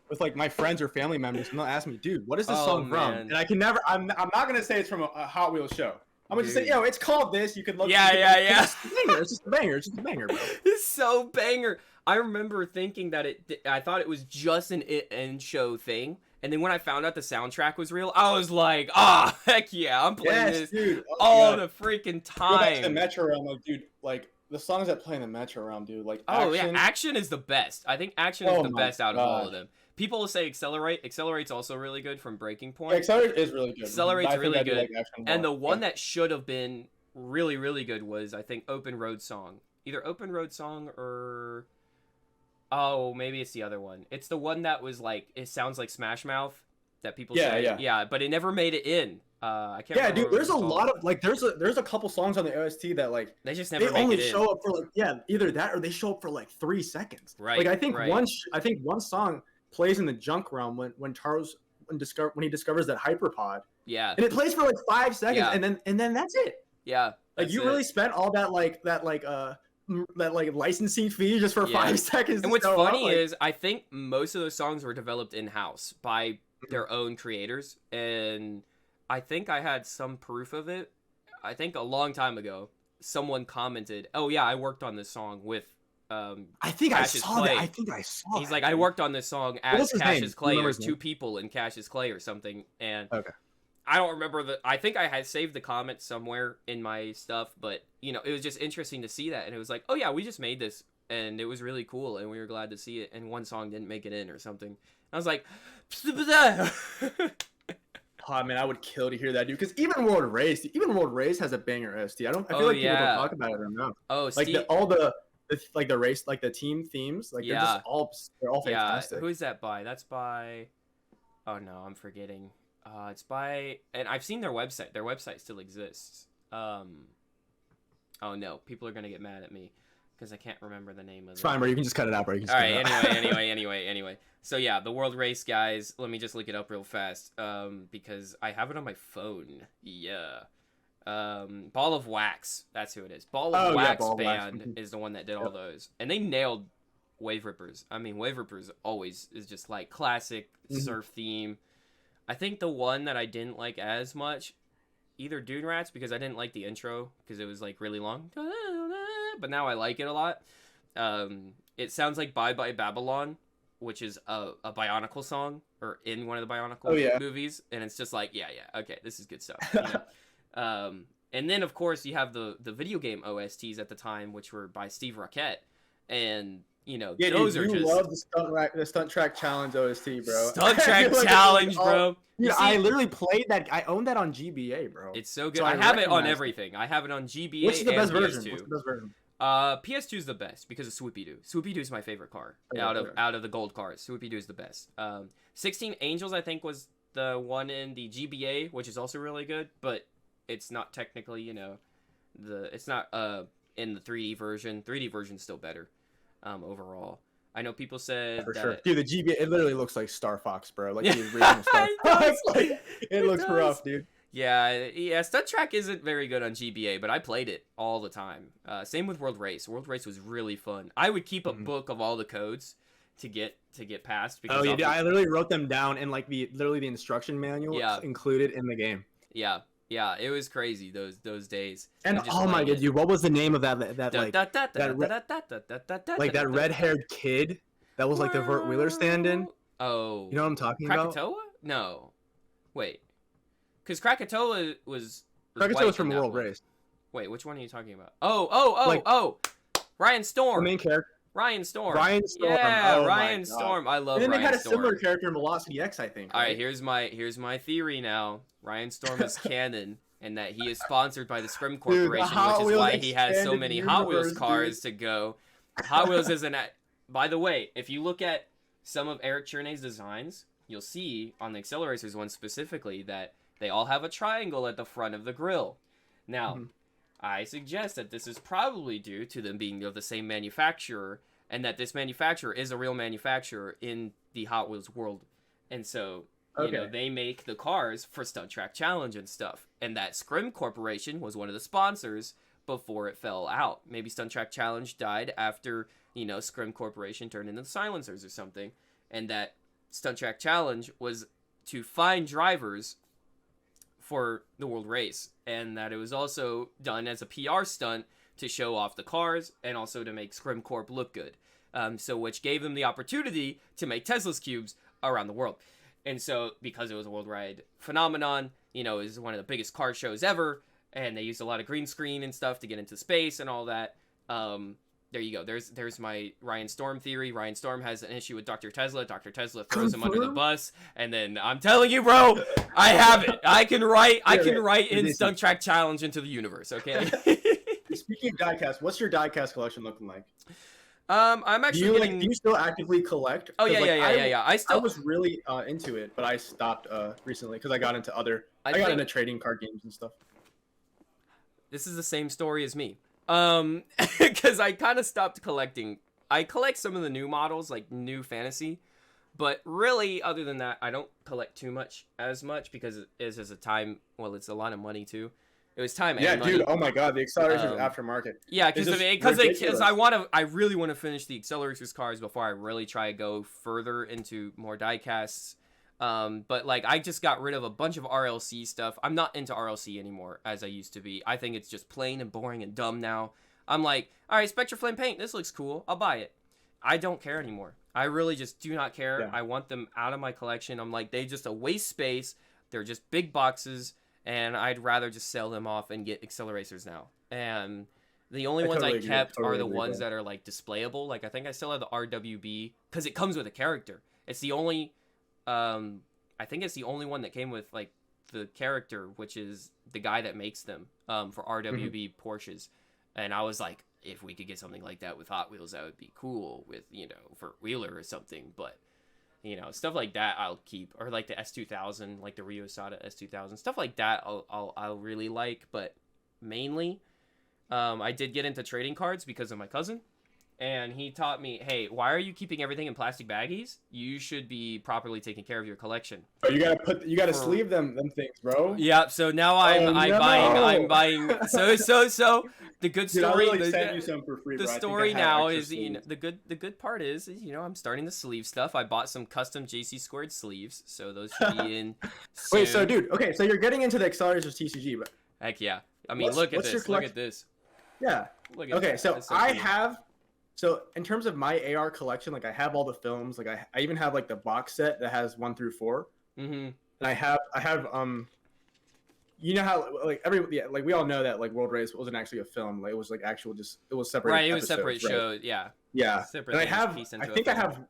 with like my friends or family members, and they'll ask me, dude, what is this song from? And I can never, I'm not gonna say it's from a Hot Wheels show. I'm gonna just say, it's called this. You can look. Yeah. It's just a banger. It's just a banger, bro. It's so banger. I remember thinking that I thought it was just an end show thing. And then when I found out the soundtrack was real, I was like, heck yeah, I'm playing this dude. all the freaking time. Go back to the Metro realm, dude. Like, the songs that play in the Metro realm, dude. Like, Action is the best. I think Action is the best out of all of them. People will say Accelerate. Accelerate's also really good from Breaking Point. Yeah, Accelerate is really good. Accelerate's really good. And the one that should have been really, really good was, I think, Open Road Song. Either Open Road Song or... Oh, maybe it's the other one. It's the one that was like, it sounds like Smash Mouth that people say. Yeah, but it never made it in. I can't remember. Yeah, dude, there's a lot of, like, there's a couple songs on the OST that, like, they just never only show up for, like, either that or they show up for, like, 3 seconds. Right. Like, I think one song plays in the junk realm when Taro's, when he discovers that hyperpod. Yeah. And it plays for, like, 5 seconds, and then that's it. Yeah. Like, you really spent all that licensing fee just for 5 seconds. And what's funny is I think most of those songs were developed in-house by their own creators, and I think I had some proof of it. I think a long time ago someone commented, oh yeah, I worked on this song with I think I Cash's saw Clay. that. I think I saw. He's that, like, dude. I worked on this song What was as his Cash's name? Clay. Remember There's his two name? people in Cash's Clay or something, and Okay. I don't remember I think I had saved the comment somewhere in my stuff, but you know, it was just interesting to see that, and it was like, oh yeah, we just made this, and it was really cool, and we were glad to see it, and one song didn't make it in or something. I was like, Oh man, I would kill to hear that, dude. Because even World Race has a banger ST. I feel Oh, like people don't yeah. talk about it enough. Oh, Like Steve. all the like the race, like the team themes, like Yeah. they're all Yeah, fantastic. who is that by? That's by. Oh no, I'm forgetting. It's by, and I've seen their website. Their website still exists. Oh no, people are gonna get mad at me because I can't remember the name of it. It's fine, bro. You can just cut it out, bro. You can All just right. cut it out. Anyway. So yeah, the World Race guys. Let me just look it up real fast. Because I have it on my phone. Yeah. Ball of Wax. That's who it is. Ball of Wax Ball of Wax. band is the one that did all those, and they nailed Wave Rippers. I mean, Wave Rippers always is just like classic surf theme. I think the one that I didn't like as much, either Dune Rats, because I didn't like the intro because it was like really long, but now I like it a lot. It sounds like Bye Bye Babylon, which is a Bionicle song, or in one of the Bionicle movies, and it's just like, yeah, okay, this is good stuff. You know? And then of course you have the video game OSTs at the time, which were by Steve Rockett, and you know, Yeah, those dude, are just love the stunt track challenge OST, bro. Stunt track challenge, bro. Dude, I literally played that. I own that on GBA, bro. It's so good. So I have it on everything. I have it on GBA. Which is the and best PS2. version? What's the best version? PS2 is the best because of Swoopy Doo. Swoopy Doo is my favorite car out of the gold cars. Swoopy Doo is the best. 16 Angels I think was the one in the GBA, which is also really good, but it's not technically, you know, it's not in the 3D version. 3D version's still better overall. I know people said for that sure. Dude, the GBA, it literally looks like Star Fox, bro. Like the original Star Fox. It looks rough, dude. Yeah, Stunt Track isn't very good on GBA, but I played it all the time. Same with World Race. World Race was really fun. I would keep a book of all the codes to get past. Because I literally wrote them down in like the instruction manual included in the game. Yeah, it was crazy those days. And oh my god, dude, what was the name of that red-haired kid that was like the Vert Wheeler stand-in? Oh, you know what I'm talking about? Krakatoa? No, wait, because Krakatoa was Krakatoa's from World Race. Wait, which one are you talking about? Oh, Ryan Storm, the main character. Ryan Storm. Yeah, Ryan Storm. I love. And then Ryan they had a Storm. similar character in Velocity X, I think. All right, here's my theory now. Ryan Storm is canon, and that he is sponsored by the Scrim Corporation, which is why he has so many Hot Wheels cars to go. Hot Wheels isn't. By the way, if you look at some of Eric Cherney's designs, you'll see on the Acceleracers one specifically that they all have a triangle at the front of the grill. Now, I suggest that this is probably due to them being of the same manufacturer, and that this manufacturer is a real manufacturer in the Hot Wheels world. And so, you know, they make the cars for Stunt Track Challenge and stuff. And that Scrim Corporation was one of the sponsors before it fell out. Maybe Stunt Track Challenge died after, you know, Scrim Corporation turned into the Silencers or something. And that Stunt Track Challenge was to find drivers for the World Race, and that it was also done as a PR stunt to show off the cars and also to make Scrim Corp look good. So which gave them the opportunity to make Tesla's cubes around the world. And so because it was a worldwide phenomenon, you know, it was one of the biggest car shows ever, and they used a lot of green screen and stuff to get into space and all that. There you go. There's my Ryan Storm theory. Ryan Storm has an issue with Dr. Tezla. Dr. Tezla throws him under the bus, and then I'm telling you, bro, I have it. I can write in Stunt Track Challenge into the universe. Okay. Speaking of diecast, what's your diecast collection looking like? I'm actually do you still actively collect? Oh yeah. I was really into it, but I stopped recently because I got into into trading card games and stuff. This is the same story as me. Because I kind of stopped collecting. I collect some of the new models, like new fantasy, but really, other than that, I don't collect as much because it is as a time. Well, it's a lot of money too. It was time. Yeah, and money. dude. Oh my god, the Acceleracers aftermarket. Yeah, because I really want to finish the Acceleracers cars before I really try to go further into more diecasts. But like I just got rid of a bunch of RLC stuff. I'm not into RLC anymore as I used to be. I think it's just plain and boring and dumb now. I'm like, all right, Spectra Flame paint, this looks cool, I'll buy it. I don't care anymore. I really just do not care. Yeah. I want them out of my collection. I'm like, they just a waste space. They're just big boxes, and I'd rather just sell them off and get Acceleracers now. And the only ones I kept are the ones that are like displayable. Like I think I still have the RWB because it comes with a character. It's the only, I think it's the only one that came with like the character, which is the guy that makes them for RWB Porsches. And I was like, if we could get something like that with Hot Wheels, that would be cool with, you know, for Wheeler or something. But, you know, stuff like that I'll keep. Or like the S2000, like the Rio Sada S2000. Stuff like that I'll really like. But mainly, I did get into trading cards because of my cousin. And he taught me, hey, why are you keeping everything in plastic baggies? You should be properly taking care of your collection. Oh, you gotta sleeve them things, bro. Yeah, so now I'm buying. So the good story. I'll really send you some for free, the bro. story now is, you know, the good part is, you know, I'm starting to sleeve stuff. I bought some custom JayCee squared sleeves, so those should be in. Soon. Wait, so dude, okay, so you're getting into the Accelerators TCG, but heck yeah. I mean, look at this. Look at this. Yeah. Look at okay, that. so That's so I cool. have. So in terms of my AR collection, like I have all the films, like I even have like the box set that has 1 through 4. Mm-hmm. And I have you know how like like we all know that like World Race wasn't actually a film, like it was like actual it was separate. Right, it was separate shows, yeah. Yeah. Separate. And I think I have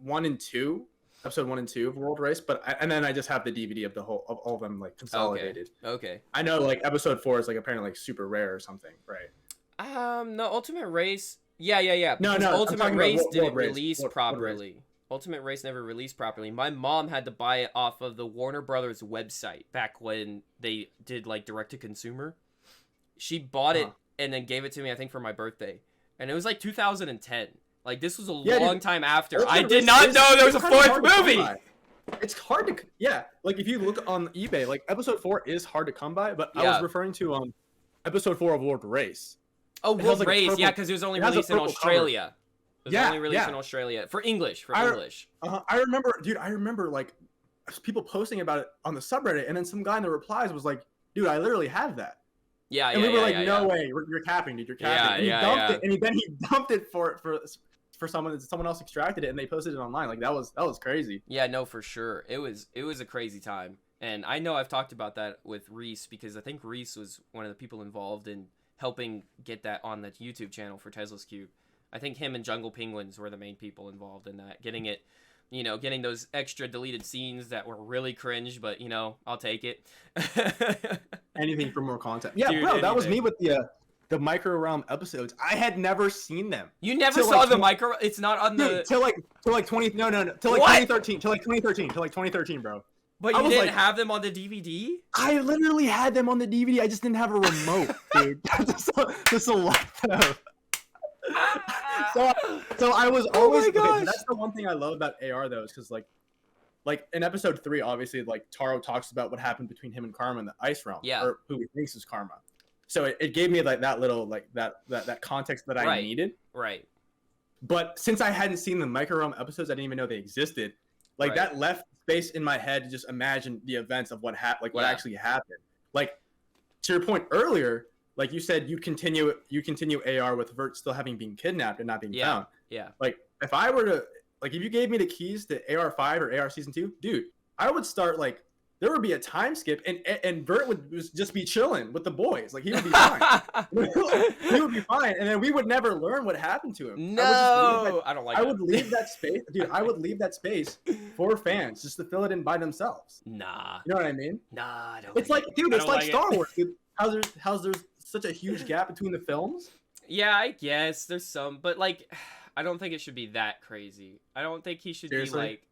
1 and 2, episode 1 and 2 of World Race, and then I just have the DVD of all of them like consolidated. Okay. I know like episode 4 is like apparently like super rare or something, right? No, Ultimate Race. Yeah. No, Ultimate Race didn't Race. release properly. Ultimate Race never released properly. My mom had to buy it off of the Warner Brothers website back when they did like direct to consumer. She bought it and then gave it to me, I think, for my birthday, and it was like 2010. Like this was a long time after. Ultimate I did Race not know there was a fourth movie. It's hard to like if you look on eBay, like episode 4 is hard to come by, but I was referring to episode 4 of World Race. Oh, World Race, yeah, because it was only released in Australia. It was only released in Australia for English. English. I remember like people posting about it on the subreddit, and then some guy in the replies was like, "Dude, I literally have that." Yeah, and we were like, "No way, you're capping, dude, you're capping." And he dumped it for someone else extracted it, and they posted it online. Like that was crazy. Yeah, no, for sure. It was a crazy time, and I know I've talked about that with Reese because I think Reese was one of the people involved in helping get that on the YouTube channel for Tezla's Cube. I think him and Jungle Penguins were the main people involved in that. Getting it, you know, getting those extra deleted scenes that were really cringe, but, you know, I'll take it. Anything for more content. Yeah, Dude, bro, that was me with the Micro Realm episodes. I had never seen them. You never saw the Micro? It's not on the... Till like 2013, bro. But you didn't have them on the DVD? I literally had them on the DVD. I just didn't have a remote, dude. Just a laptop. So I was always. Okay, that's the one thing I love about AR though, is because like in episode 3, obviously like Taro talks about what happened between him and Karma in the Ice Realm, or who he thinks is Karma. So it gave me like that little like that context that I needed. Right. But since I hadn't seen the Micro Realm episodes, I didn't even know they existed. Like that left space in my head to just imagine the events of what what actually happened. Like to your point earlier, like you said, you continue AR with Vert still having been kidnapped and not being found. Yeah. Like if I were to if you gave me the keys to AR5 or AR Season 2, dude, I would start like there would be a time skip and Vert would just be chilling with the boys. Like he would be fine. He would be fine, and then we would never learn what happened to him. No, I don't like. I would leave that space, dude. I would leave that space for fans just to fill it in by themselves. Nah, you know what I mean? Nah, I don't. It's like, dude, it's like Star Wars, dude. How's there's such a huge gap between the films? Yeah, I guess there's some, but like, I don't think it should be that crazy. I don't think he should be like.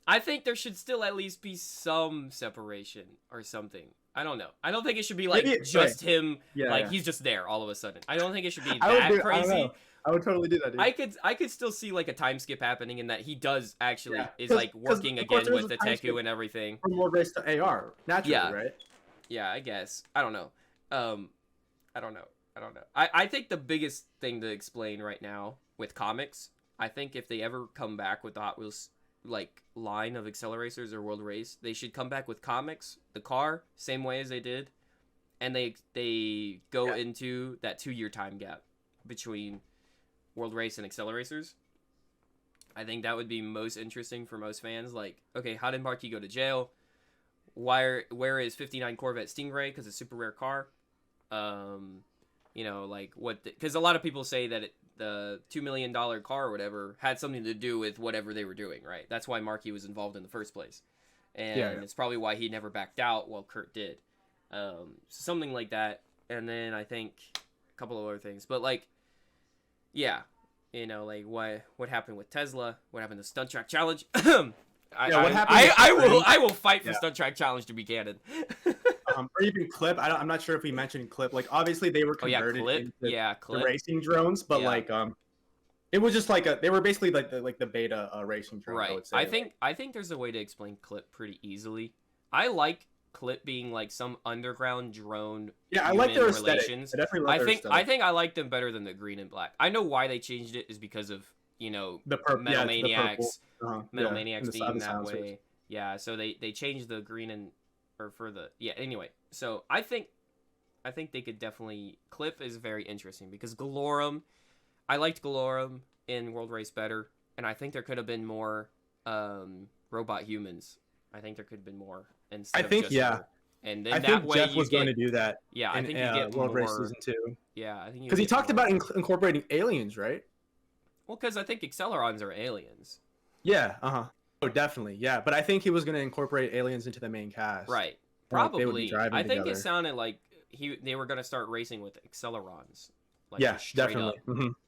I think there should still at least be some separation or something. I don't know. I don't think it should be like just him. Yeah, he's just there all of a sudden. I don't think it should be that crazy. I would totally do that, dude. I could still see like a time skip happening in that he does actually is like working again with the Teku and everything. From World Race to AR, naturally, right? Yeah, I guess. I don't know. I don't know. I think the biggest thing to explain right now with comics, I think if they ever come back with the Hot Wheels like line of Acceleracers or World Race, they should come back with comics, the car, same way as they did, and they go Yeah. into that 2-year time gap between World Race and Acceleracers. I think that would be most interesting for most fans. Like, okay, how did Marky go to jail? Where is 59 Corvette Stingray? Because it's a super rare car. You know, like what? Because a lot of people say that the $2 million car or whatever had something to do with whatever they were doing, right? That's why Marky was involved in the first place, and it's probably why he never backed out while Kurt did. Something like that. And then I think a couple of other things, but like, yeah. You know, like what happened with Tezla? What happened to Stunt Track Challenge? What happened? I will fight for Stunt Track Challenge to be canon. Or even Clip. I'm not sure if we mentioned Clip. Like obviously they were converted into the racing drones, but like it was just like they were basically like the beta racing drone. Right. I would say. I think there's a way to explain Clip pretty easily. I like Clip being like some underground drone. Yeah, I like their relations. I think I like them better than the green and black. I know why they changed it is because of, you know, Metal Maniacs. Metal Maniacs being that way. Yeah, so they changed the green and anyway. So I think they could definitely Clip is very interesting because Galorum, I liked Galorum in World Race better, and I think there could have been more robot humans. I think there could have been more. And then I think Jeff was going to do that. Yeah, I think you get World more, Race Season 2. Yeah, I think because he talked about incorporating aliens, right? Well, because I think Accelerons are aliens. Yeah. Oh, definitely. Yeah, but I think he was going to incorporate aliens into the main cast. Right. Probably. I think it sounded like they were going to start racing with Accelerons. Like, yeah, definitely.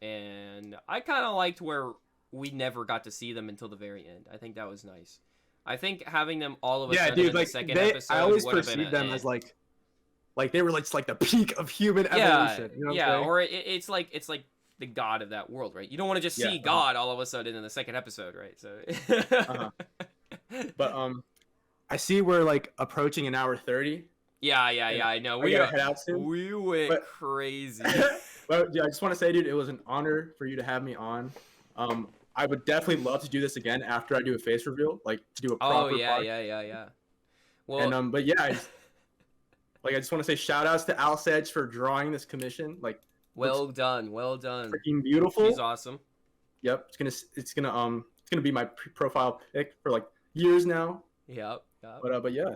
And I kind of liked where we never got to see them until the very end. I think that was nice. I think having them all of a sudden in the second episode I always perceived them as like they were like the peak of human evolution. You know what I'm saying? Or it's like the god of that world, right? You don't want to just see God all of a sudden in the second episode, right? So. But I see we're like approaching an hour 30. Yeah, I know. We gotta head out soon. We went crazy. But yeah, I just want to say, dude, it was an honor for you to have me on. I would definitely love to do this again after I do a face reveal, like to do a proper yeah. Well, and but yeah, I just want to say shout outs to Al Sedge for drawing this commission. Like, well done. Freaking beautiful. He's awesome. Yep, it's gonna be my profile pic for like years now. Yep. But yeah.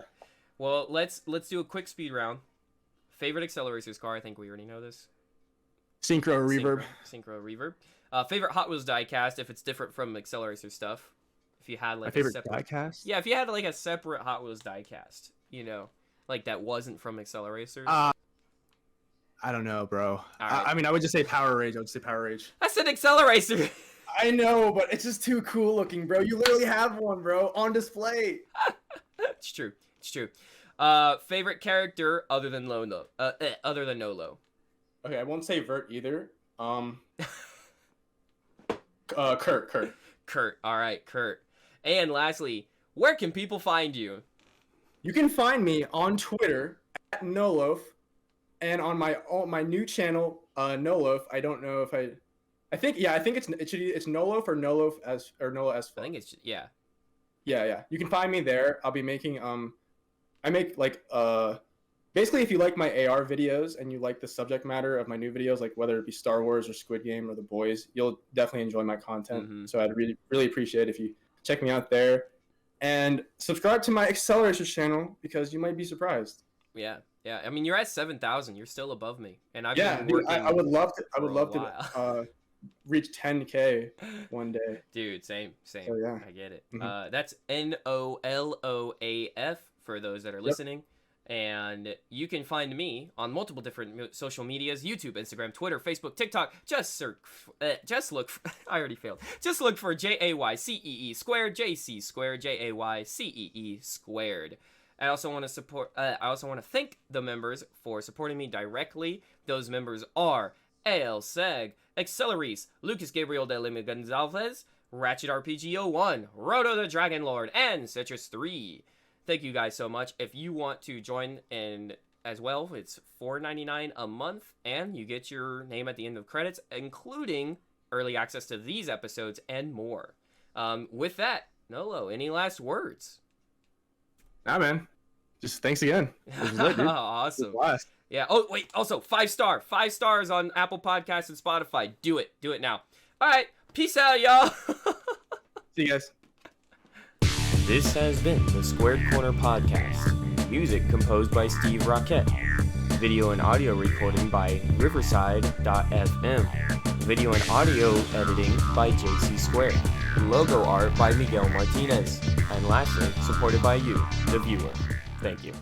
Well, let's do a quick speed round. Favorite Acceleracers car? I think we already know this. Synchro Reverb. Synchro Reverb. Favorite Hot Wheels diecast if it's different from Acceleracer stuff. If you had like my favorite diecast? Yeah, if you had like a separate Hot Wheels diecast, you know, like that wasn't from Acceleracers. I don't know, bro. Right. I mean, I would just say Power Rage. I would say Power Rage. That's an Acceleracer. I know, but it's just too cool looking, bro. You literally have one, bro, on display. It's true. Favorite character other than Nolo? Okay, I won't say Vert either. Kurt. All right, Kurt. And lastly, where can people find you? You can find me on Twitter at NoloAF, and on my new channel, NoloAF. I don't know if I think it's NoloAF or NoloAF or Nolo S. I think it's Yeah. You can find me there. I'll be making I make like basically, if you like my AR videos and you like the subject matter of my new videos, like whether it be Star Wars or Squid Game or The Boys, you'll definitely enjoy my content. So I'd really appreciate it if you check me out there. And subscribe to my Acceleracers channel because you might be surprised. Yeah. I mean, you're at 7,000. You're still above me. And I've been working I would love to reach 10K one day. Dude, same. So, yeah. I get it. That's NOLOAF for those that are listening. And you can find me on multiple different social medias: YouTube, Instagram, Twitter, Facebook, TikTok. Just look for, I already failed. Just look for JayCee squared, JayCee squared, JayCee squared. I also want to thank the members for supporting me directly. Those members are AL Seg, Acceleracers, Lucas Gabriel de Lima Gonzalez, Ratchet RPG 01, Roto the Dragon Lord, and Citrus 3. Thank you guys so much. If you want to join in as well, it's $4.99 a month, and you get your name at the end of credits, including early access to these episodes and more. With that, Nolo, any last words? Nah, man. Just thanks again. It was lit, dude. Awesome. Yeah. Oh, wait. Also, 5 stars on Apple Podcasts and Spotify. Do it now. All right. Peace out, y'all. See you guys. This has been the Squared Corner Podcast. Music composed by Steve Rocket. Video and audio recording by Riverside.fm. Video and audio editing by JayCee Squared. Logo art by Miguel Martinez. And lastly, supported by you, the viewer. Thank you.